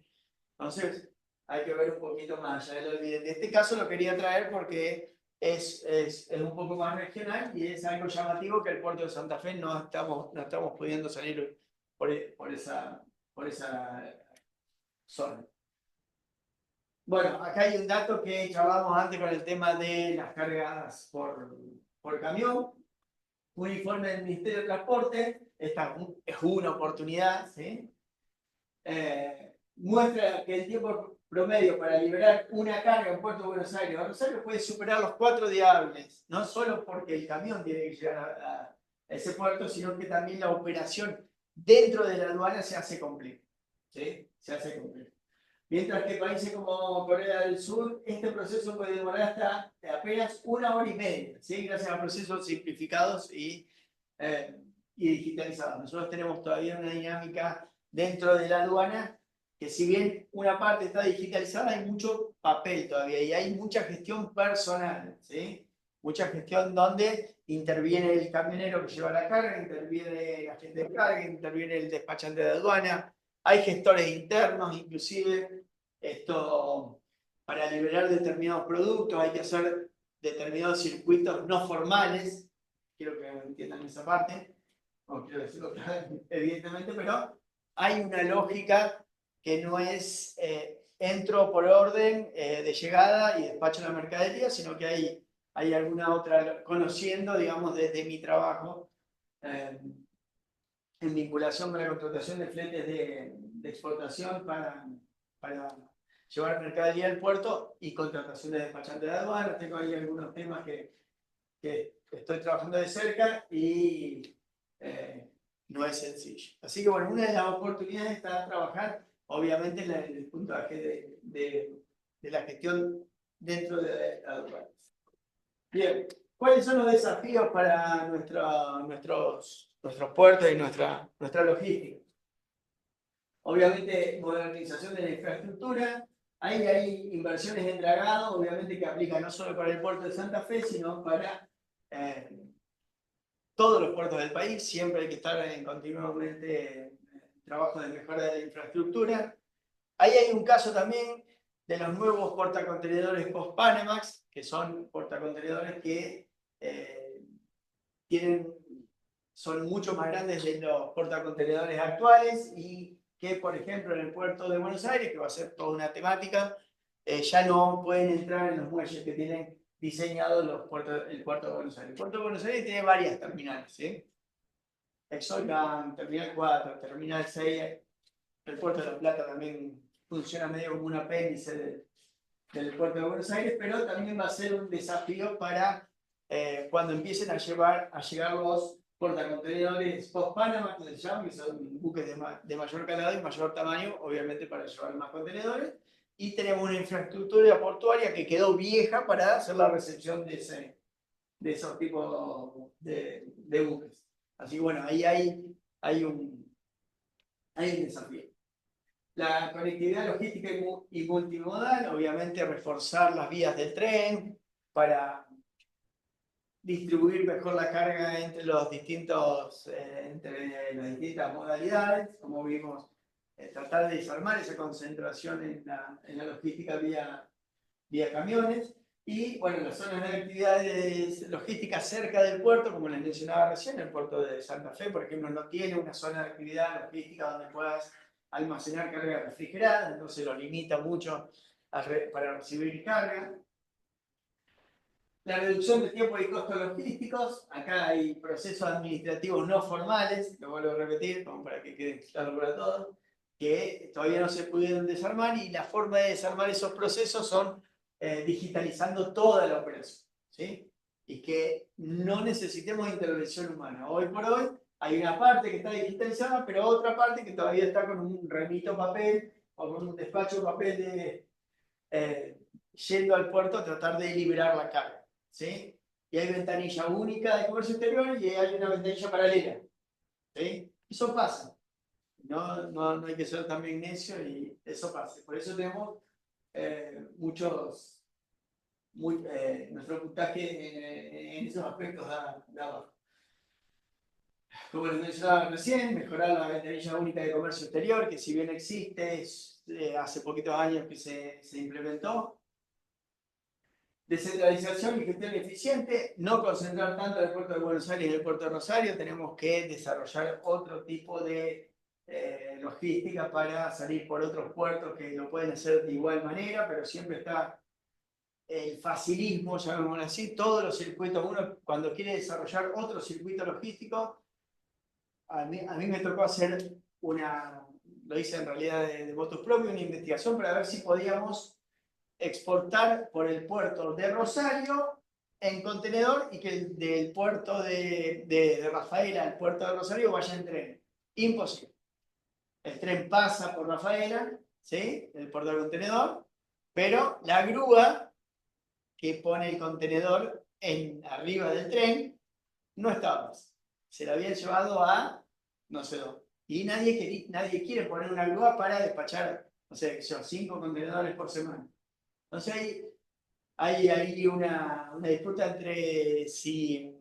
Entonces, hay que ver un poquito más allá de lo evidente. En este caso lo quería traer porque es un poco más regional y es algo llamativo que el puerto de Santa Fe no estamos pudiendo salir por esa zona. Bueno, acá hay un dato que charlamos antes con el tema de las cargas por camión. Un informe del Ministerio de Transporte, esta es una oportunidad, ¿sí? Muestra que el tiempo promedio para liberar una carga en Puerto de Buenos Aires puede superar los 4 días hábiles, no solo porque el camión tiene que llegar a ese puerto, sino que también la operación dentro de la aduana se hace compleja, ¿sí? Se hace compleja. Mientras que países como Corea del Sur, este proceso puede demorar hasta apenas 1 hora y media, ¿sí? Gracias a procesos simplificados y digitalizados. Nosotros tenemos todavía una dinámica dentro de la aduana que si bien una parte está digitalizada, hay mucho papel todavía y hay mucha gestión personal, ¿sí? Mucha gestión donde interviene el camionero que lleva la carga, interviene el agente de carga, interviene el despachante de aduana, hay gestores internos, inclusive esto para liberar determinados productos hay que hacer determinados circuitos no formales, quiero que entiendan esa parte, no quiero decirlo evidentemente, pero hay una lógica que no es entro por orden de llegada y despacho la mercadería, sino que hay alguna otra, conociendo, digamos, desde mi trabajo, en vinculación con la contratación de fletes de exportación para llevar mercadería al puerto y contratación de despachantes de aduana. Tengo ahí algunos temas que estoy trabajando de cerca y no es sencillo. Así que bueno, una de las oportunidades está trabajar, obviamente, en el puntaje de la gestión dentro de la aduana. Bien, ¿cuáles son los desafíos para nuestros puertos y nuestra logística? Obviamente, modernización de la infraestructura. Ahí hay inversiones en dragado, obviamente que aplican no solo para el puerto de Santa Fe, sino para todos los puertos del país. Siempre hay que estar en continuamente trabajo de mejora de la infraestructura. Ahí hay un caso también de los nuevos portacontenedores post-Panamax, que son portacontenedores que son mucho más grandes de los portacontenedores actuales y que, por ejemplo, en el puerto de Buenos Aires, que va a ser toda una temática, ya no pueden entrar en los muelles que tienen diseñados el puerto de Buenos Aires. El puerto de Buenos Aires tiene varias terminales, ¿sí? Exolcan, Terminal 4, Terminal 6, el puerto de La Plata también funciona medio como un apéndice del puerto de Buenos Aires, pero también va a ser un desafío para cuando empiecen a llegar los portacontenedores post-Panama, que se llaman, que son buques de mayor calado y mayor tamaño, obviamente para llevar más contenedores, y tenemos una infraestructura portuaria que quedó vieja para hacer la recepción de esos tipos de buques. Así que bueno, ahí hay un desafío. La conectividad logística y multimodal, obviamente reforzar las vías del tren para distribuir mejor la carga entre entre las distintas modalidades, como vimos, tratar de desarmar esa concentración en la logística vía camiones. Y bueno, las zonas de actividades logísticas cerca del puerto, como les mencionaba recién, el puerto de Santa Fe, por ejemplo, no tiene una zona de actividad logística donde puedas almacenar carga refrigerada, entonces lo limita mucho para recibir carga. La reducción de tiempo y costos logísticos. Acá hay procesos administrativos no formales, lo vuelvo a repetir, como para que quede claro para todos, que todavía no se pudieron desarmar, y la forma de desarmar esos procesos son digitalizando toda la operación, ¿sí? Y que no necesitemos intervención humana. Hoy por hoy hay una parte que está digitalizada, pero otra parte que todavía está con un remito papel o con un despacho papel yendo al puerto a tratar de liberar la carga, ¿sí? Y hay ventanilla única de comercio exterior y hay una ventanilla paralela, ¿sí? Eso pasa. No hay que ser también necio, y eso pasa. Por eso tenemos nuestro puntaje en esos aspectos de abajo. Como les mencionaba recién, mejorar la ventanilla única de comercio exterior, que si bien existe, hace poquitos años que se implementó. Descentralización y gestión eficiente, no concentrar tanto en el puerto de Buenos Aires y en el puerto de Rosario. Tenemos que desarrollar otro tipo de logística para salir por otros puertos que lo pueden hacer de igual manera, pero siempre está el facilismo, llamémoslo así. Todos los circuitos, uno cuando quiere desarrollar otro circuito logístico, a mí me tocó hacer lo hice en realidad de motus propio, una investigación para ver si podíamos exportar por el puerto de Rosario en contenedor y que del puerto de Rafaela al puerto de Rosario vaya en tren. Imposible. El tren pasa por Rafaela, ¿sí? El puerto de contenedor, pero la grúa que pone el contenedor arriba del tren no estaba más. Se la habían llevado a no sé dónde. Y nadie quiere poner una grúa para despachar, no sé, 5 contenedores por semana. Entonces hay una disputa entre si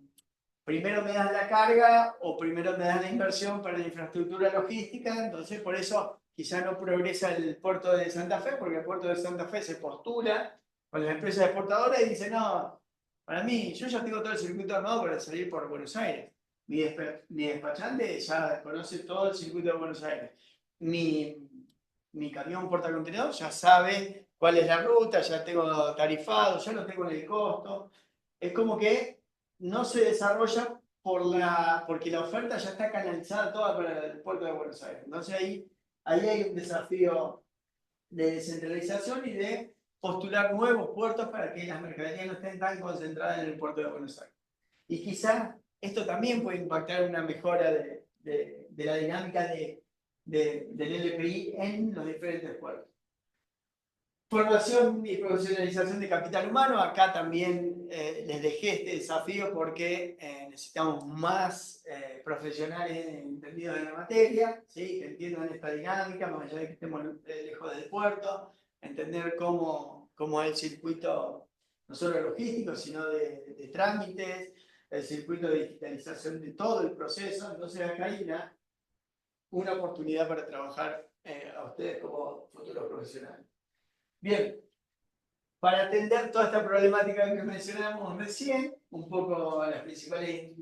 primero me das la carga o primero me das la inversión para la infraestructura logística. Entonces por eso quizá no progresa el puerto de Santa Fe, porque el puerto de Santa Fe se postula con las empresas exportadoras y dice, no, para mí, yo ya tengo todo el circuito armado para salir por Buenos Aires. Mi despachante ya conoce todo el circuito de Buenos Aires. Mi camión portacontenedor ya sabe cuál es la ruta, ya tengo tarifado, ya lo tengo en el costo. Es como que no se desarrolla porque la oferta ya está canalizada toda para el puerto de Buenos Aires. Entonces ahí hay un desafío de descentralización y de postular nuevos puertos para que las mercaderías no estén tan concentradas en el puerto de Buenos Aires. Y quizá esto también puede impactar en una mejora de la dinámica del LPI en los diferentes puertos. Formación y profesionalización de capital humano. Acá también les dejé este desafío porque necesitamos más profesionales entendidos en la materia, ¿sí? Que entiendan esta dinámica, más allá de que estemos lejos del puerto, entender cómo es el circuito, no solo logístico, sino de trámites, el circuito de digitalización de todo el proceso. Entonces acá hay una oportunidad para trabajar a ustedes como futuros profesionales. Bien, para atender toda esta problemática que mencionamos recién, un poco las principales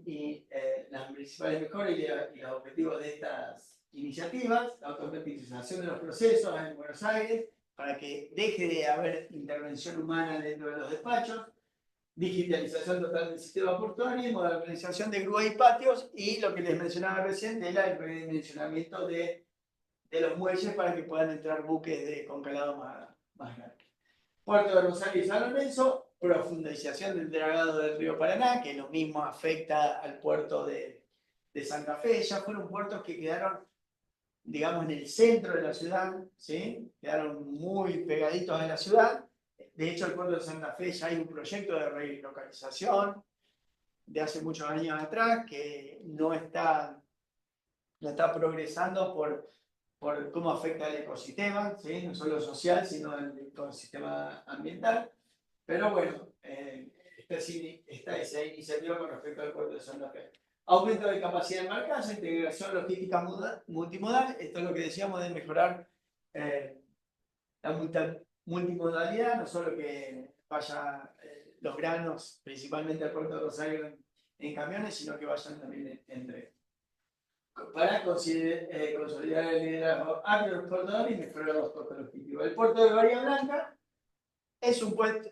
mejoras y los objetivos de estas iniciativas: la automatización de los procesos en Buenos Aires, para que deje de haber intervención humana dentro de los despachos, digitalización total del sistema portuario, modernización de grúas y patios, y lo que les mencionaba recién del redimensionamiento de los muelles para que puedan entrar buques con calado más grande. Puerto de Rosario y San Lorenzo, profundización del dragado del río Paraná, que lo mismo afecta al puerto de Santa Fe. Ya fueron puertos que quedaron, digamos, en el centro de la ciudad, ¿sí? Quedaron muy pegaditos a la ciudad. De hecho, el puerto de Santa Fe ya hay un proyecto de relocalización de hace muchos años atrás que no está progresando por cómo afecta el ecosistema, ¿sí? No solo social, sino el ecosistema ambiental. Pero bueno, está esa iniciativa con respecto al puerto de Santa Fe. Aumento de capacidad de marcaje, integración logística multimodal. Esto es lo que decíamos de mejorar la multimodalidad, no solo que vaya los granos principalmente al puerto de Rosario en camiones, sino que vayan también en tren, para consolidar el liderazgo agroexportador y mejorar los costos logísticos. El puerto de Bahía Blanca Es un puerto,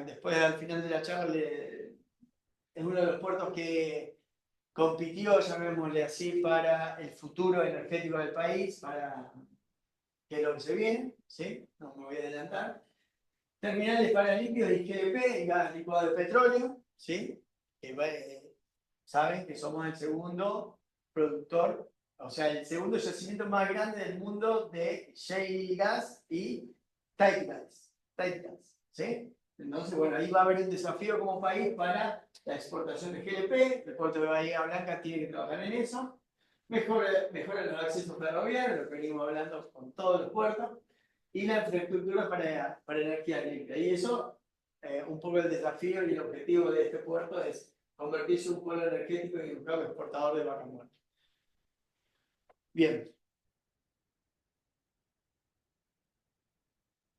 después al final de la charla, es uno de los puertos que compitió, llamémosle así, para el futuro energético del país, para que es lo que se viene, ¿sí? No me voy a adelantar. Terminales para líquidos y GLP, gas licuado de petróleo, ¿sí? Que saben que somos el segundo productor, o sea, el segundo yacimiento más grande del mundo de shale gas y tight gas, ¿sí? Entonces, bueno, ahí va a haber un desafío como país para la exportación de GLP, el puerto de Bahía Blanca tiene que trabajar en eso, mejora los accesos ferroviarios, lo que venimos hablando con todos los puertos, y la infraestructura para energía limpia. Y eso, un poco el desafío y el objetivo de este puerto es convertirse en un polo energético y un cabo exportador de vaca muerta. Bien.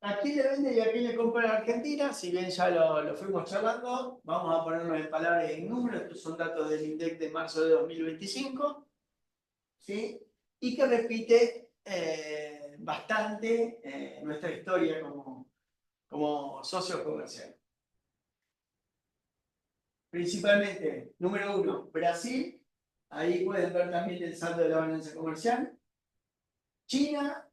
¿A quién le vende y a quién le compra en Argentina? Si bien ya lo fuimos charlando, vamos a ponernos en palabras y en números. Estos son datos del INDEC de marzo de 2025, ¿sí? Y que repite bastante nuestra historia como socios comerciales. Principalmente, número uno, Brasil. Ahí pueden ver también el saldo de la balanza comercial. China,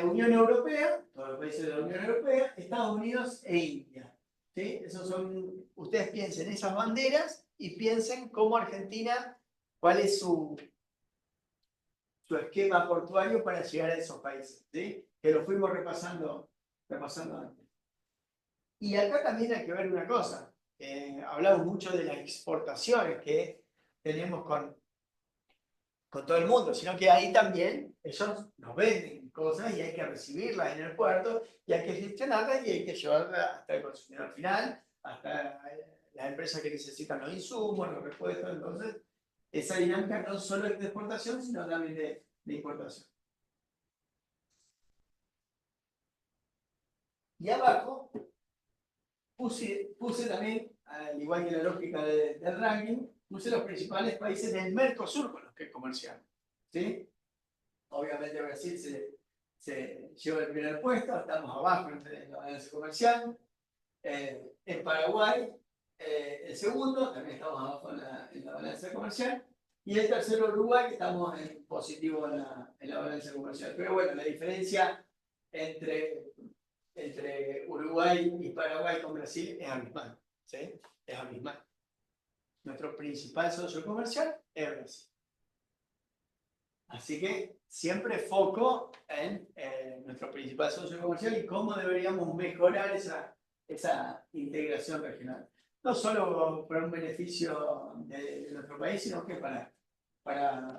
Unión Europea, todos los países de la Unión Europea, Estados Unidos e India. ¿Sí? Esos son, ustedes piensen esas banderas y piensen cómo Argentina, cuál es su esquema portuario para llegar a esos países. ¿Sí? Que lo fuimos repasando antes. Y acá también hay que ver una cosa. Hablamos mucho de las exportaciones que tenemos con todo el mundo, sino que ahí también ellos nos venden cosas y hay que recibirlas en el puerto y hay que gestionarlas y hay que llevarlas hasta el consumidor final, hasta las empresas que necesitan los insumos, los repuestos. Entonces, esa dinámica no solo es de exportación, sino también de importación. Y abajo puse también, al igual que la lógica del ranking, puse los principales países del Mercosur con los que comerciamos. ¿Sí? Obviamente Brasil se lleva el primer puesto, estamos abajo en la balanza comercial. En Paraguay, el segundo, también estamos abajo en la balanza comercial. Y el tercero, Uruguay, que estamos en positivo en la balanza comercial. Pero bueno, la diferencia entre Uruguay y Paraguay con Brasil es abismal. ¿Sí? Es abismal. Nuestro principal socio comercial es Brasil. Así que siempre foco en nuestro principal socio comercial y cómo deberíamos mejorar esa integración regional. No solo por un beneficio de nuestro país, sino que para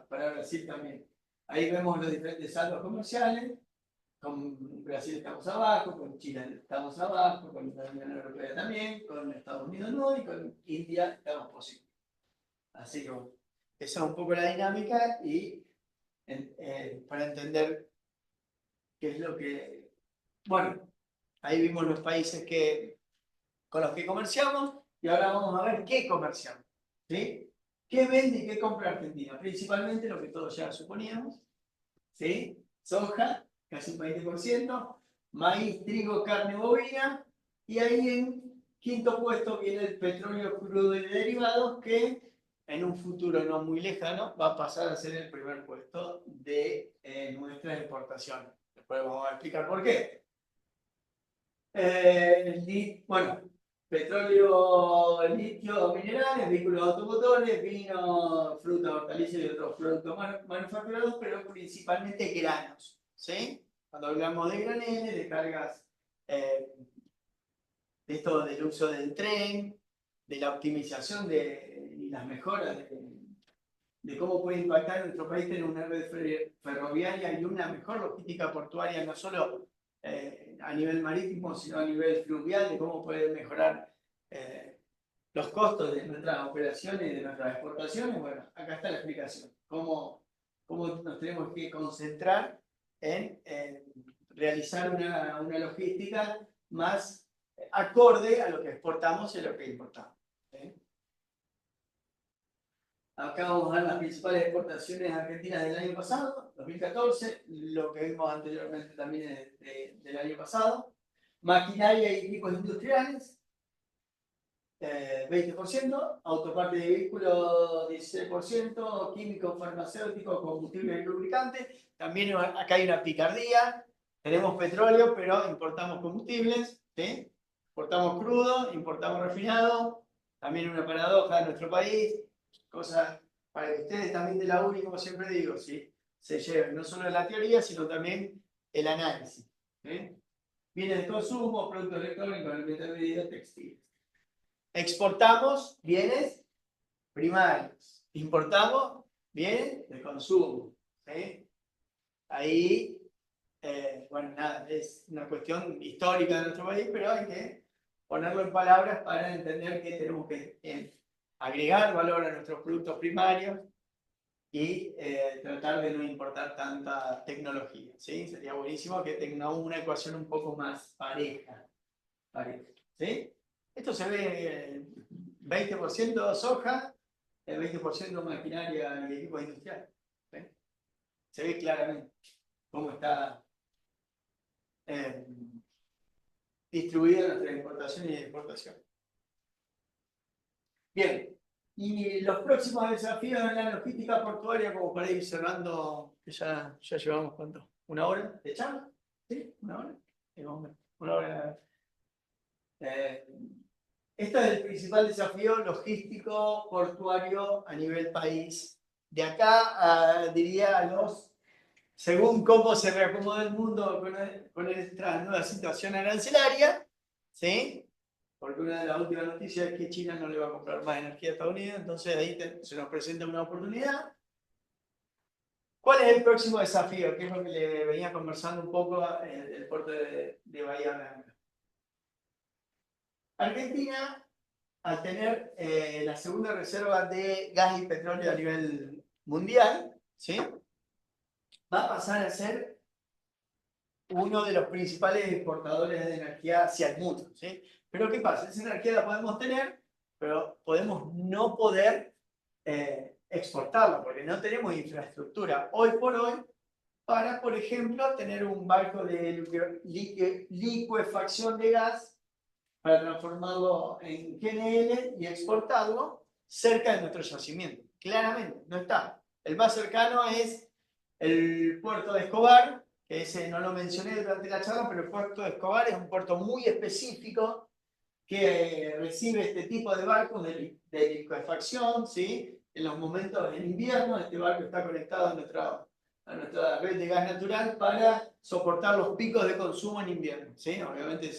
Brasil también. Ahí vemos los diferentes saldos comerciales. Con Brasil estamos abajo, con Chile estamos abajo, con la Unión Europea también, con Estados Unidos no, y con India estamos positivos. Así que bueno, esa es un poco la dinámica y para entender qué es lo que... Bueno, ahí vimos los países con los que comerciamos y ahora vamos a ver qué comerciamos. ¿Sí? ¿Qué vende y qué compra Argentina? Principalmente lo que todos ya suponíamos. ¿Sí? Soja, casi un 20%, maíz, trigo, carne bovina, y ahí en quinto puesto viene el petróleo crudo y derivados, que en un futuro no muy lejano va a pasar a ser el primer puesto de nuestras exportaciones. Después vamos a explicar por qué. Bueno, petróleo, litio, minerales, vehículos automotores, vino, fruta, hortalizas y otros productos manufacturados, pero principalmente granos. ¿Sí? Cuando hablamos de graneles, de cargas, de esto del uso del tren, de la optimización y las mejoras de cómo puede impactar nuestro país tener una red ferroviaria y una mejor logística portuaria, no solo a nivel marítimo, sino a nivel fluvial, de cómo puede mejorar los costos de nuestras operaciones y de nuestras exportaciones. Bueno, acá está la explicación. Cómo nos tenemos que concentrar en realizar una logística más acorde a lo que exportamos y a lo que importamos. ¿Sí? Acá vamos a ver las principales exportaciones argentinas del año pasado, 2014, lo que vimos anteriormente también del año pasado. maquinaria y equipos industriales, 20%, autoparte de vehículos 16%, químicos, farmacéuticos, combustible y lubricante. También acá hay una picardía. Tenemos petróleo, pero importamos combustibles, ¿sí? Importamos crudo, importamos refinado. También una paradoja de nuestro país. Cosas para que ustedes también de la UNI, como siempre digo, ¿sí? Se lleven no solo la teoría, sino también el análisis. ¿Sí? Bienes de consumo, productos electrónicos, alimentación, textiles. Exportamos bienes primarios, importamos bienes de consumo. ¿Sí? Ahí, bueno, nada, es una cuestión histórica de nuestro país, pero hay que ponerlo en palabras para entender que tenemos que agregar valor a nuestros productos primarios y tratar de no importar tanta tecnología. ¿Sí? Sería buenísimo que tengamos una ecuación un poco más pareja. ¿Sí? Esto se ve 20% soja, el 20% maquinaria y equipos industriales. ¿Sí? Se ve claramente cómo está distribuida nuestra importación y exportación. Bien, y los próximos desafíos en la logística portuaria, como para ir cerrando, que ya llevamos ¿cuánto? ¿Una hora de charla? ¿Sí? ¿Una hora? Una hora. Este es el principal desafío logístico portuario a nivel país. De acá diría a los, según cómo se reacomoda el mundo con esta nueva situación arancelaria, ¿sí? Porque una de las últimas noticias es que China no le va a comprar más energía a Estados Unidos, entonces ahí se nos presenta una oportunidad. ¿Cuál es el próximo desafío? Que es lo que le venía conversando un poco el puerto de Bahía Blanca. Argentina, al tener la segunda reserva de gas y petróleo a nivel mundial, ¿sí? Va a pasar a ser uno de los principales exportadores de energía hacia el mundo. ¿Sí? Pero ¿qué pasa? Esa energía la podemos tener, pero podemos no poder exportarla, porque no tenemos infraestructura hoy por hoy para, por ejemplo, tener un barco de licuefacción de gas para transformarlo en GNL y exportarlo cerca de nuestro yacimiento. Claramente, no está. El más cercano es el puerto de Escobar, que ese no lo mencioné durante la charla, pero el puerto de Escobar es un puerto muy específico que recibe este tipo de barcos de liquefacción, ¿sí? En los momentos en invierno, este barco está conectado a nuestra red de gas natural para soportar los picos de consumo en invierno, ¿sí? Obviamente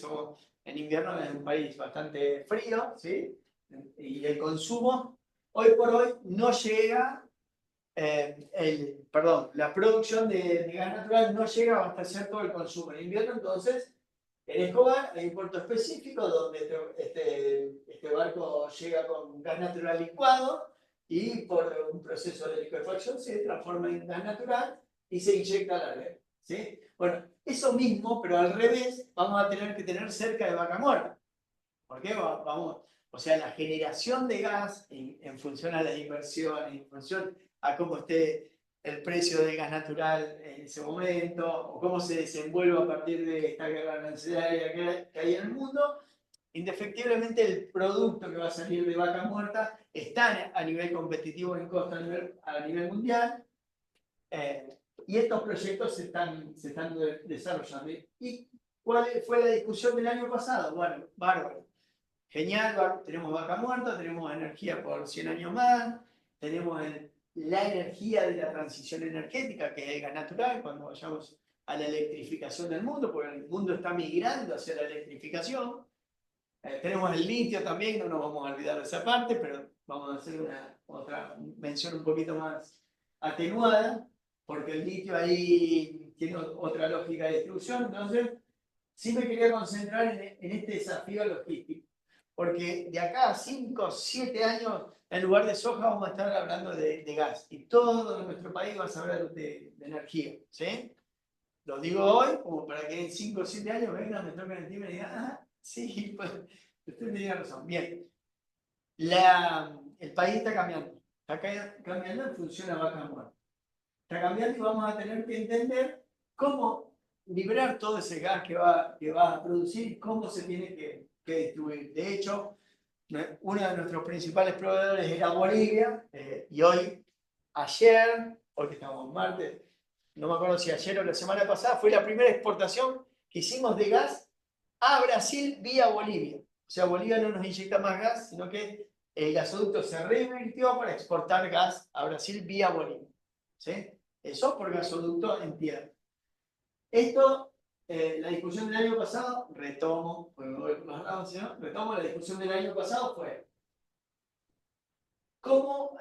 en invierno es un país bastante frío, ¿sí? Y el consumo hoy por hoy no llega, la producción de gas natural no llega a abastecer todo el consumo en invierno, entonces en Escobar hay un puerto específico donde este barco llega con gas natural licuado y por un proceso de liquefacción se transforma en gas natural y se inyecta a la red. ¿Sí? Bueno, eso mismo, pero al revés, vamos a tener que tener cerca de Vaca Muerta. ¿Por qué? Vamos, o sea, la generación de gas en función a la inversión, en función a cómo esté el precio del gas natural en ese momento, o cómo se desenvuelve a partir de esta guerra arancelaria que hay en el mundo, indefectiblemente el producto que va a salir de Vaca Muerta está a nivel competitivo en costo a nivel mundial, y estos proyectos se están desarrollando. ¿Y cuál fue la discusión del año pasado? Bueno, bárbaro. Genial, tenemos Vaca Muerta, tenemos energía por 100 años más, tenemos la energía de la transición energética, que es el gas natural, cuando vayamos a la electrificación del mundo, porque el mundo está migrando hacia la electrificación. Tenemos el litio también, no nos vamos a olvidar de esa parte, pero vamos a hacer otra mención un poquito más atenuada, porque el litio ahí tiene otra lógica de distribución. Entonces, sí me quería concentrar en este desafío logístico, porque de acá a 5 o 7 años, en lugar de soja, vamos a estar hablando de gas. Y todo nuestro país va a saber de energía. ¿Sí? Lo digo hoy, como para que en 5 o 7 años vengan, me toquen el timbre y digan, ah, sí, pues usted tiene razón. Bien, el país está cambiando. Está cambiando en función a Vaca Muerta. Está cambiando y vamos a tener que entender cómo liberar todo ese gas que va a producir, cómo se tiene que distribuir. De hecho, uno de nuestros principales proveedores era Bolivia, y hoy que estamos en martes, no me acuerdo si ayer o la semana pasada, fue la primera exportación que hicimos de gas a Brasil vía Bolivia. O sea, Bolivia no nos inyecta más gas, sino que el gasoducto se revirtió para exportar gas a Brasil vía Bolivia. ¿Sí? Eso por gasoducto en tierra. Esto, la discusión del año pasado, retomo la discusión del año pasado fue cómo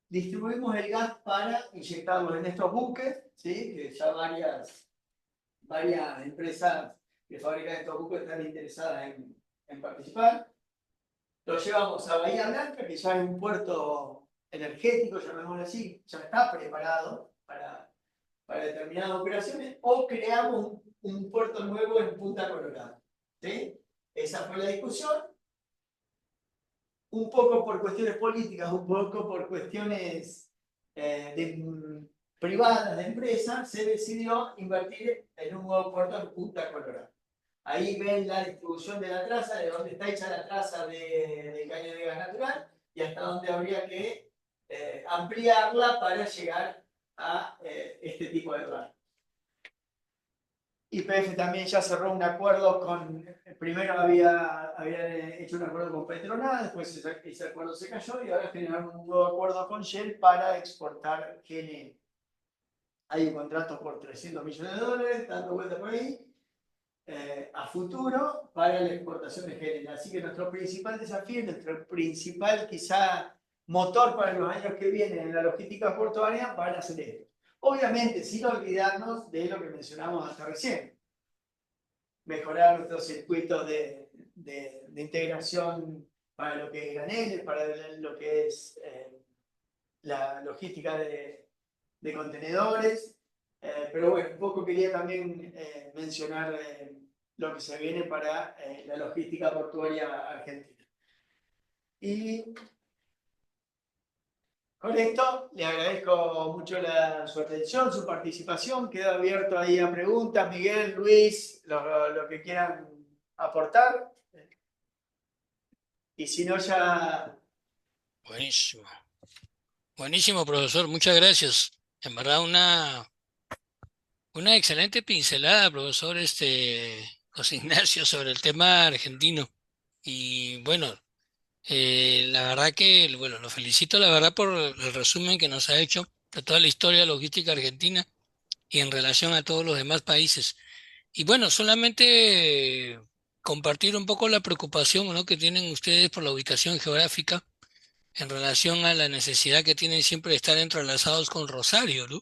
distribuimos el gas para inyectarlo en estos buques, ¿sí? Que ya varias empresas que fabrican estos buques están interesadas en participar. Lo llevamos a Bahía Blanca, que ya es un puerto energético, llamémoslo así, ya está preparado para determinadas operaciones, o creamos un puerto nuevo en Punta Colorada. ¿Sí? Esa fue la discusión, un poco por cuestiones políticas, un poco por cuestiones privadas de empresas, se decidió invertir en un nuevo puerto en Punta Colorada. Ahí ven la distribución de la traza, de dónde está hecha la traza del caño de gas natural y hasta dónde habría que ampliarla para llegar a este tipo de gas. YPF también ya cerró un acuerdo primero habían hecho un acuerdo con Petronas, después ese acuerdo se cayó y ahora generaron un nuevo acuerdo con Shell para exportar GNL. Hay un contrato por $300 millones, dando vuelta por ahí, a futuro para la exportación de GNL. Así que nuestro principal desafío, nuestro principal quizá motor para los años que vienen en la logística portuaria van a ser esto. Obviamente, sin olvidarnos de lo que mencionamos hasta recién. Mejorar nuestros circuitos de integración para lo que es graneles, para lo que es la logística de contenedores. Pero bueno, un poco quería también mencionar lo que se viene para la logística portuaria argentina. Y con esto le agradezco mucho su atención, su participación. Quedo abierto ahí a preguntas. Miguel, Luis, lo que quieran aportar. Y si no, ya. Buenísimo. Buenísimo, profesor. Muchas gracias. En verdad, una excelente pincelada, profesor, José Ignacio, sobre el tema argentino. Y bueno, la verdad que, bueno, lo felicito, la verdad, por el resumen que nos ha hecho de toda la historia logística argentina y en relación a todos los demás países. Y bueno, solamente compartir un poco la preocupación, ¿no?, que tienen ustedes por la ubicación geográfica en relación a la necesidad que tienen siempre de estar entrelazados con Rosario, ¿no?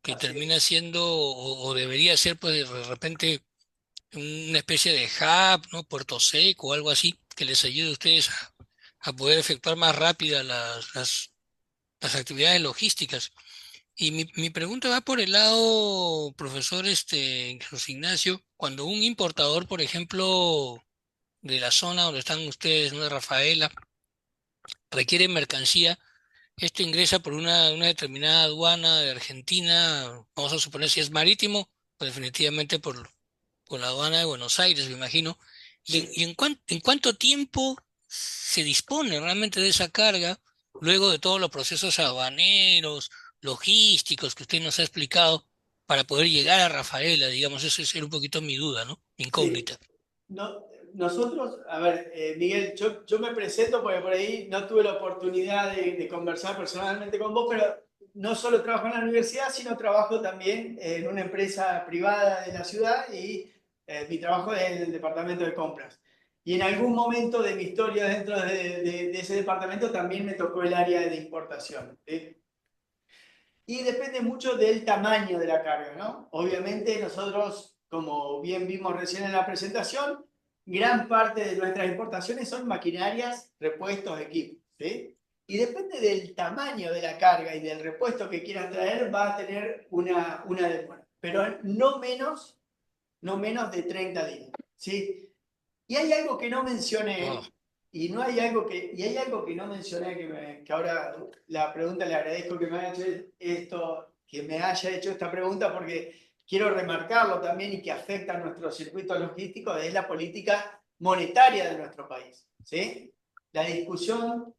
Que Así termina es. siendo o debería ser pues de repente una especie de hub, ¿no? Puerto Seco o algo así, que les ayude a ustedes a poder efectuar más rápidas las actividades logísticas. Y mi pregunta va por el lado, profesor José Ignacio, cuando un importador, por ejemplo, de la zona donde están ustedes, ¿no?, de Rafaela, requiere mercancía, esto ingresa por una determinada aduana de Argentina, vamos a suponer si es marítimo, pues definitivamente por la aduana de Buenos Aires, me imagino. Sí. En cuánto tiempo se dispone realmente de esa carga, luego de todos los procesos aduaneros, logísticos que usted nos ha explicado, para poder llegar a Rafaela, digamos? Esa es un poquito mi duda, ¿no? Sí. Incógnita. No, nosotros, a ver, Miguel, yo me presento porque por ahí no tuve la oportunidad de conversar personalmente con vos, pero no solo trabajo en la universidad, sino trabajo también en una empresa privada de la ciudad y mi trabajo es en el departamento de compras. Y en algún momento de mi historia dentro de ese departamento también me tocó el área de importación. ¿Sí? Y depende mucho del tamaño de la carga, ¿no? Obviamente nosotros, como bien vimos recién en la presentación, gran parte de nuestras importaciones son maquinarias, repuestos, equipos, ¿sí? Y depende del tamaño de la carga y del repuesto que quieran traer, va a tener una demora, pero no menos de 30 días, ¿sí? Y hay algo que no Wow. mencioné, y hay algo que no mencioné, que ahora la pregunta le agradezco que me haya hecho esta pregunta, porque quiero remarcarlo también y que afecta a nuestro circuito logístico, es la política monetaria de nuestro país, ¿sí? La discusión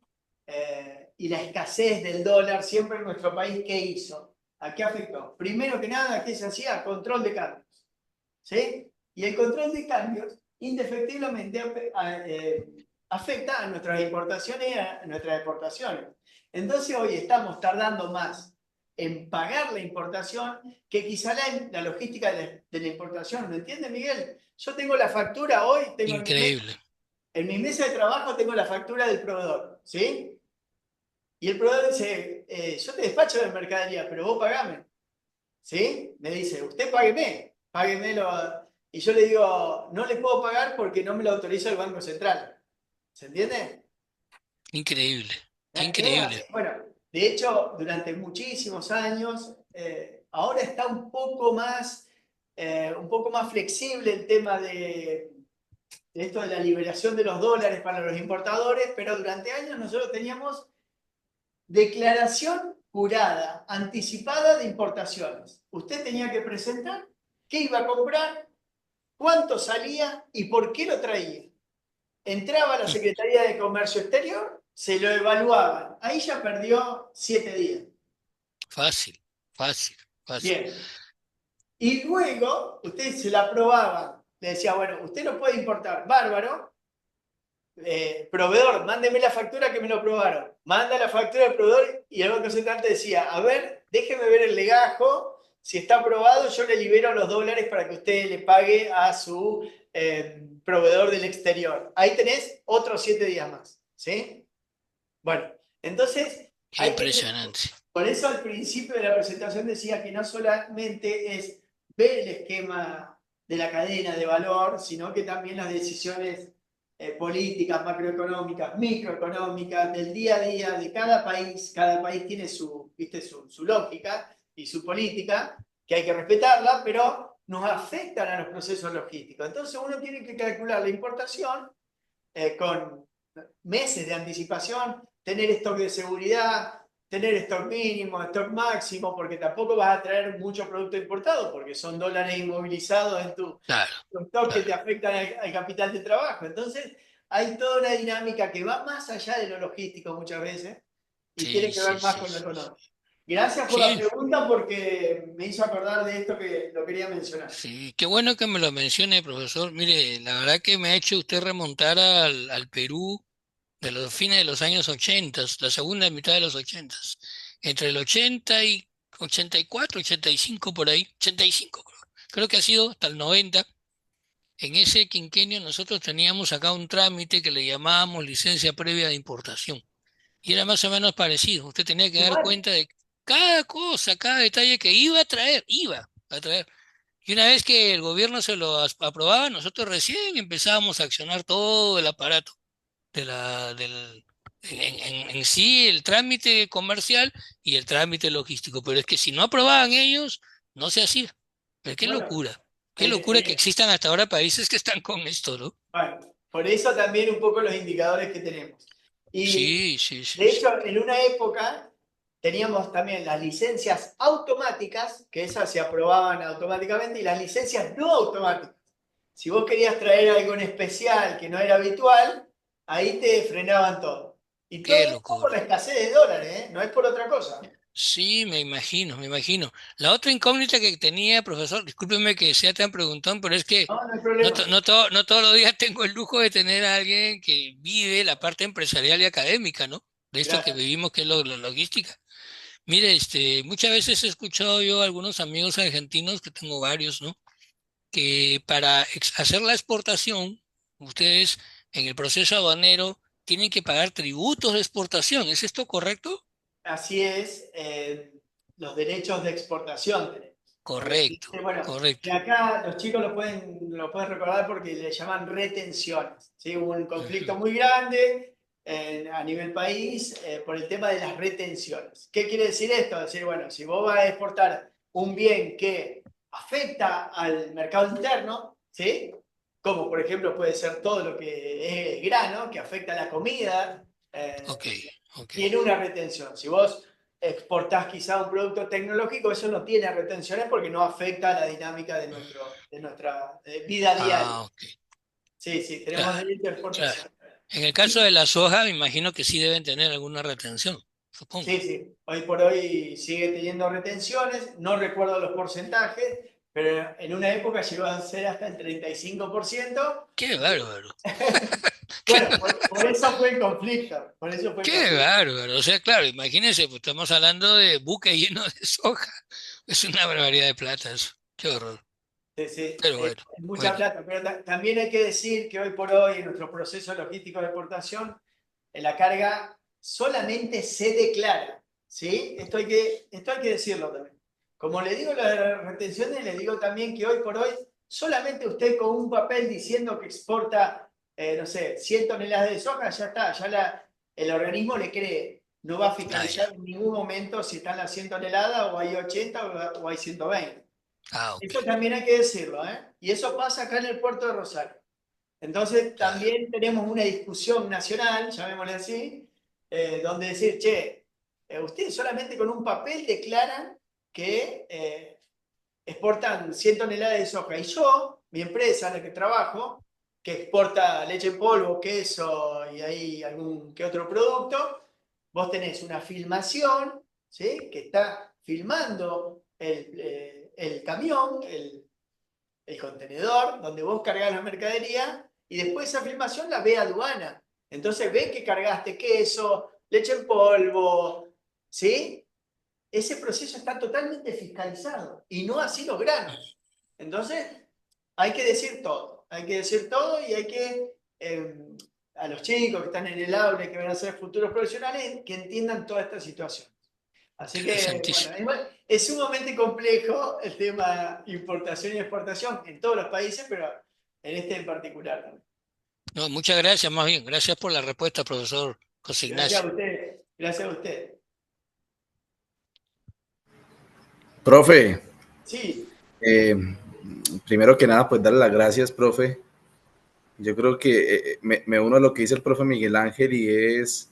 y la escasez del dólar siempre en nuestro país, ¿qué hizo? ¿A qué afectó? Primero que nada, ¿qué se hacía? Control de cambios, ¿sí? Y el control de cambios, indefectiblemente, afecta a nuestras importaciones y a nuestras exportaciones. Entonces hoy estamos tardando más en pagar la importación que quizá la logística de la importación. ¿Me entiendes, Miguel? Yo tengo la factura hoy, tengo Increíble. en mi mesa de trabajo tengo la factura del proveedor, ¿sí? Y el proveedor dice, yo te despacho de mercadería, pero vos pagame, ¿sí? Me dice, usted págueme, páguemelo. Y yo le digo, no le puedo pagar porque no me lo autoriza el Banco Central. ¿Se entiende? Increíble. Es así. Increíble. Bueno, de hecho, durante muchísimos años, ahora está un poco más flexible el tema de esto de la liberación de los dólares para los importadores, pero durante años nosotros teníamos declaración jurada, anticipada de importaciones. Usted tenía que presentar qué iba a comprar, cuánto salía y por qué lo traía. Entraba a la Secretaría de Comercio Exterior, se lo evaluaban. Ahí ya perdió 7 días. Fácil, fácil, fácil. Bien. Y luego, usted se la aprobaban. Le decía, bueno, usted lo puede importar. Bárbaro. Proveedor, mándeme la factura que me lo aprobaron. Manda la factura del proveedor y el Banco Central te decía, a ver, déjeme ver el legajo. Si está aprobado, yo le libero los dólares para que usted le pague a su proveedor del exterior. Ahí tenés otros 7 días más. ¿Sí? Bueno, entonces, Qué hay que, impresionante. por eso al principio de la presentación decía que no solamente es ver el esquema de la cadena de valor, sino que también las decisiones políticas, macroeconómicas, microeconómicas, del día a día de cada país tiene su, ¿viste? Su lógica y su política, que hay que respetarla, pero nos afectan a los procesos logísticos. Entonces uno tiene que calcular la importación con meses de anticipación, tener stock de seguridad, tener stock mínimo, stock máximo, porque tampoco vas a traer mucho producto importado, porque son dólares inmovilizados en Claro, tu stock que claro. te afectan al capital de trabajo. Entonces, hay toda una dinámica que va más allá de lo logístico muchas veces y Sí, tiene que sí, ver más sí, con lo sí. económico. Gracias por la Sí, pregunta porque me hizo acordar de esto que lo quería mencionar. sí. Qué bueno que me lo mencione, profesor. Mire, la verdad que me ha hecho usted remontar al Perú de los fines de los años 80, la segunda mitad de los 80, entre el 80 y 84, 85 por ahí, 85 creo que ha sido hasta el 90. En ese quinquenio nosotros teníamos acá un trámite que le llamábamos licencia previa de importación y era más o menos parecido. Usted tenía que dar Igual, cuenta de cada cosa, cada detalle que iba a traer. Y una vez que el gobierno se lo aprobaba, nosotros recién empezábamos a accionar todo el aparato de en sí el trámite comercial y el trámite logístico. Pero es que si no aprobaban ellos, no se hacía. Pero bueno, qué locura que existan hasta ahora países que están con esto, ¿no? bueno, por eso también un poco los indicadores que tenemos. Y Sí, sí, sí, de sí. hecho, en una época teníamos también las licencias automáticas, que esas se aprobaban automáticamente, y las licencias no automáticas. Si vos querías traer algo en especial que no era habitual, ahí te frenaban todo. Y todo Qué esto por locura. la escasez de dólares, ¿eh? No es por otra cosa. Sí, me imagino, me imagino. La otra incógnita que tenía, profesor, discúlpeme que sea tan preguntón, pero es que No, no hay problema. no todos los días tengo el lujo de tener a alguien que vive la parte empresarial y académica, ¿no? De esto que Gracias. vivimos, que es la logística. Mire, muchas veces he escuchado yo a algunos amigos argentinos, que tengo varios, ¿no? Que para hacer la exportación, ustedes en el proceso aduanero tienen que pagar tributos de exportación. ¿Es esto correcto? Así es, los derechos de exportación tenemos. Porque Correcto, existe, bueno, correcto. que acá los chicos lo pueden recordar porque le llaman retenciones. ¿Sí? Hubo un conflicto Ujú. muy grande a nivel país por el tema de las retenciones. ¿Qué quiere decir esto? Decir, bueno, si vos vas a exportar un bien que afecta al mercado interno, ¿sí? Como por ejemplo puede ser todo lo que es grano, que afecta a la comida, Ok, ok. tiene una retención. Si vos exportás quizá un producto tecnológico, eso no tiene retenciones porque no afecta a la dinámica de nuestra vida diaria. Ok, Sí, sí, tenemos claro, derecho a claro. exportación. En el caso de la soja, me imagino que sí deben tener alguna retención, supongo. Sí, sí, hoy por hoy sigue teniendo retenciones, no recuerdo los porcentajes, pero en una época llegó a ser hasta el 35%. Qué bárbaro, qué, Bueno, por eso fue el conflicto, por eso fue el qué conflicto. bárbaro. O sea, claro, imagínense, pues estamos hablando de buques llenos de soja. Es una barbaridad de plata eso. Qué horror. Sí, sí, Pero bueno, es mucha bueno. plata, pero también hay que decir que hoy por hoy en nuestro proceso logístico de exportación, la carga solamente se declara, ¿sí? Esto hay que decirlo también. Como le digo las retenciones, le digo también que hoy por hoy solamente usted con un papel diciendo que exporta, no sé, 100 toneladas de soja, ya está, el organismo le cree. No va a Ah, fiscalizar ya. en ningún momento si están las 100 toneladas o hay 80 o hay 120. Ah, ok. Eso también hay que decirlo, ¿eh? Y eso pasa acá en el puerto de Rosario. Entonces, Claro. también tenemos una discusión nacional, llamémosle así, donde decir, che, ustedes solamente con un papel declaran que exportan 100 toneladas de soja. Y yo, mi empresa en la que trabajo, que exporta leche en polvo, queso y ahí algún que otro producto, vos tenés una filmación, ¿sí? Que está filmando el camión, el contenedor donde vos cargás la mercadería y después esa filmación la ve aduana. Entonces ve que cargaste queso, leche en polvo, ¿sí? Ese proceso está totalmente fiscalizado y no así los granos. Entonces hay que decir todo y hay que, a los chicos que están en el aula y que van a ser futuros profesionales, que entiendan toda esta situación. Así que, bueno, Interesantísimo. es sumamente complejo el tema importación y exportación en todos los países, pero en este en particular también. No, muchas gracias, más bien. Gracias por la respuesta, profesor José Gracias Ignacio. a usted, gracias a usted. Profe, Sí, eh, primero que nada, pues darle las gracias, profe. Yo creo que me uno a lo que dice el profe Miguel Ángel y es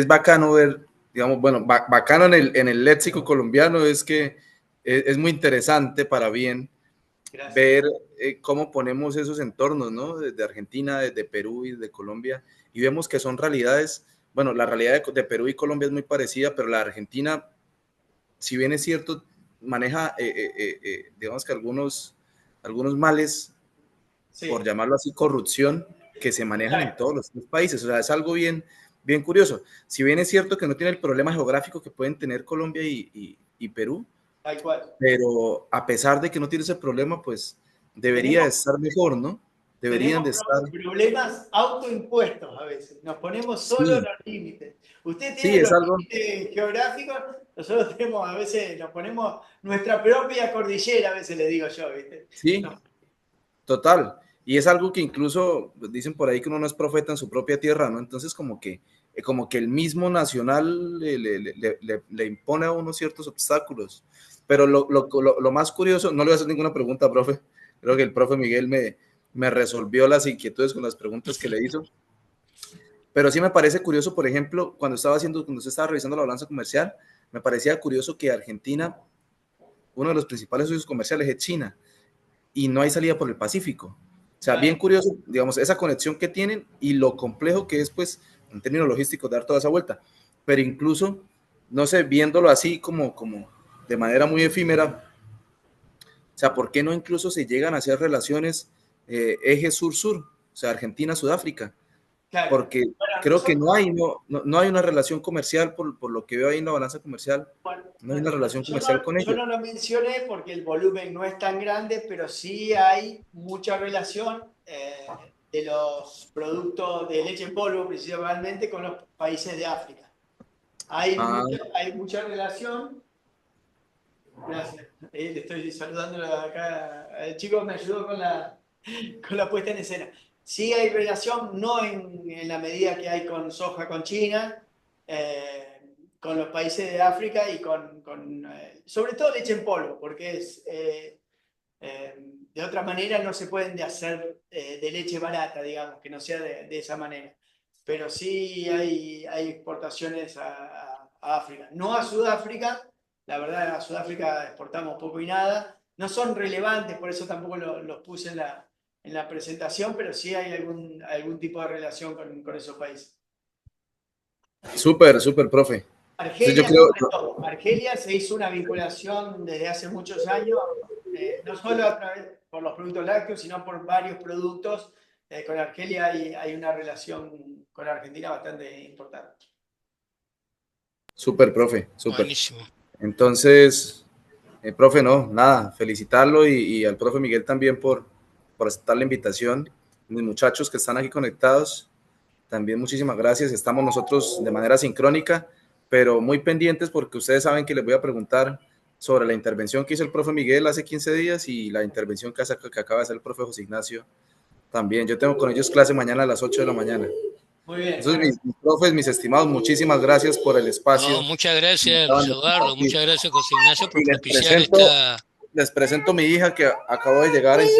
bacano ver, digamos, bueno, bacano en el léxico colombiano es que es muy interesante para bien gracias. ver cómo ponemos esos entornos, ¿no? Desde Argentina, desde Perú y de Colombia, y vemos que son realidades, bueno, la realidad de Perú y Colombia es muy parecida, pero la Argentina, si bien es cierto, maneja, digamos que algunos males, por Sí, llamarlo así, corrupción, que se manejan en exacto, todos los países. O sea, es algo bien curioso. Si bien es cierto que no tiene el problema geográfico que pueden tener Colombia y Perú, tal cual. pero a pesar de que no tiene ese problema, pues debería Tenemos, estar mejor, ¿no? Deberían tenemos de estar. problemas autoimpuestos a veces, nos ponemos solo Sí, los límites. Usted sí, tiene es los algo. límites geográficos, nosotros tenemos, a veces nos ponemos nuestra propia cordillera, a veces le digo yo, ¿viste? Sí, No, total. Y es algo que incluso pues, dicen por ahí que uno no es profeta en su propia tierra, ¿no? Entonces como que el mismo nacional le impone a uno ciertos obstáculos. Pero lo más curioso, no le voy a hacer ninguna pregunta, profe. Creo que el profe Miguel me resolvió las inquietudes con las preguntas que le hizo. Pero sí me parece curioso, por ejemplo, cuando usted estaba revisando la balanza comercial, me parecía curioso que Argentina, uno de los principales socios comerciales es China y no hay salida por el Pacífico. O sea, bien claro. curioso, digamos, esa conexión que tienen y lo complejo que es, pues, en términos logísticos, dar toda esa vuelta. Pero incluso, no sé, viéndolo así como de manera muy efímera, o sea, ¿por qué no incluso se llegan a hacer relaciones eje sur-sur? O sea, Argentina-Sudáfrica, Claro. porque Bueno, creo que nosotros, no hay una relación comercial, por lo que veo ahí en la balanza comercial, bueno, no hay una relación yo comercial con yo ellos. no lo mencioné porque el volumen no es tan grande, pero sí hay mucha relación de los productos de leche en polvo, principalmente con los países de África. Ah, Hay mucha relación. Gracias. Le estoy saludando acá. El chico me ayudó con la puesta en escena. Sí hay relación, no en la medida que hay con soja con China, con los países de África y sobre todo leche en polvo, porque de otra manera no se pueden de hacer de leche barata, digamos, que no sea de esa manera. Pero sí hay exportaciones a África. No a Sudáfrica, la verdad a Sudáfrica exportamos poco y nada. No son relevantes, por eso tampoco los puse en la presentación, pero sí hay algún tipo de relación con esos países. Súper, súper, profe. Entonces yo Argelia, creo, sobre todo. Argelia se hizo una vinculación desde hace muchos años, no solo a través por los productos lácteos, sino por varios productos. Con Argelia hay una relación con Argentina bastante importante. súper, profe, súper. Buenísimo. Entonces, profe, no, nada, felicitarlo y al profe Miguel también por aceptar la invitación. Mis muchachos que están aquí conectados, también muchísimas gracias. Estamos nosotros de manera sincrónica, pero muy pendientes porque ustedes saben que les voy a preguntar sobre la intervención que hizo el profe Miguel hace 15 días y la intervención que acaba de hacer el profe José Ignacio también. Yo tengo con ellos clase mañana a las 8 de la mañana. Muy bien. Entonces, Bueno, mis profes, mis estimados, muchísimas gracias por el espacio. No, muchas gracias, Luis Eduardo, muchas gracias, José Ignacio, por Y propiciar esta. les presento a mi hija que acabo de llegar aquí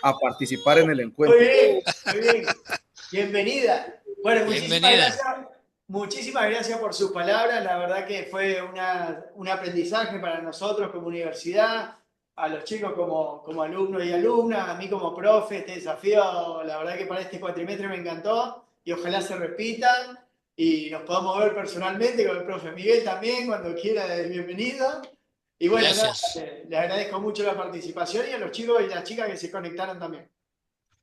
a participar en el muy encuentro. bien, muy bien. Bienvenida. Bueno, Bienvenida. muchísimas gracias por sus palabras. La verdad que fue un aprendizaje para nosotros como universidad, a los chicos como alumnos y alumnas, a mí como profe. Este desafío, la verdad que para este cuatrimestre me encantó y ojalá se repitan y nos podamos ver personalmente con el profe Miguel también, cuando quiera, bienvenido. Y bueno, nada, Gracias. le agradezco mucho la participación y a los chicos y las chicas que se conectaron también.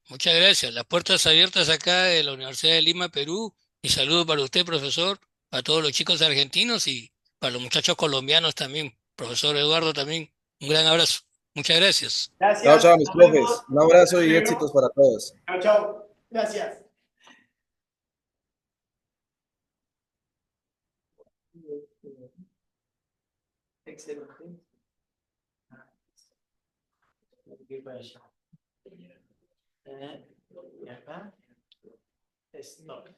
Muchas gracias. Las puertas abiertas acá de la Universidad de Lima, Perú. Y saludo para usted, profesor, para todos los chicos argentinos y para los muchachos colombianos también. Profesor Eduardo también. Un gran abrazo. Muchas gracias. Chao, Gracias, chao, mis nos profes. vemos. Un abrazo Hasta y luego. éxitos para todos. Chao, chao. Gracias. Excelente. Aquí para allá. Y acá. Stop.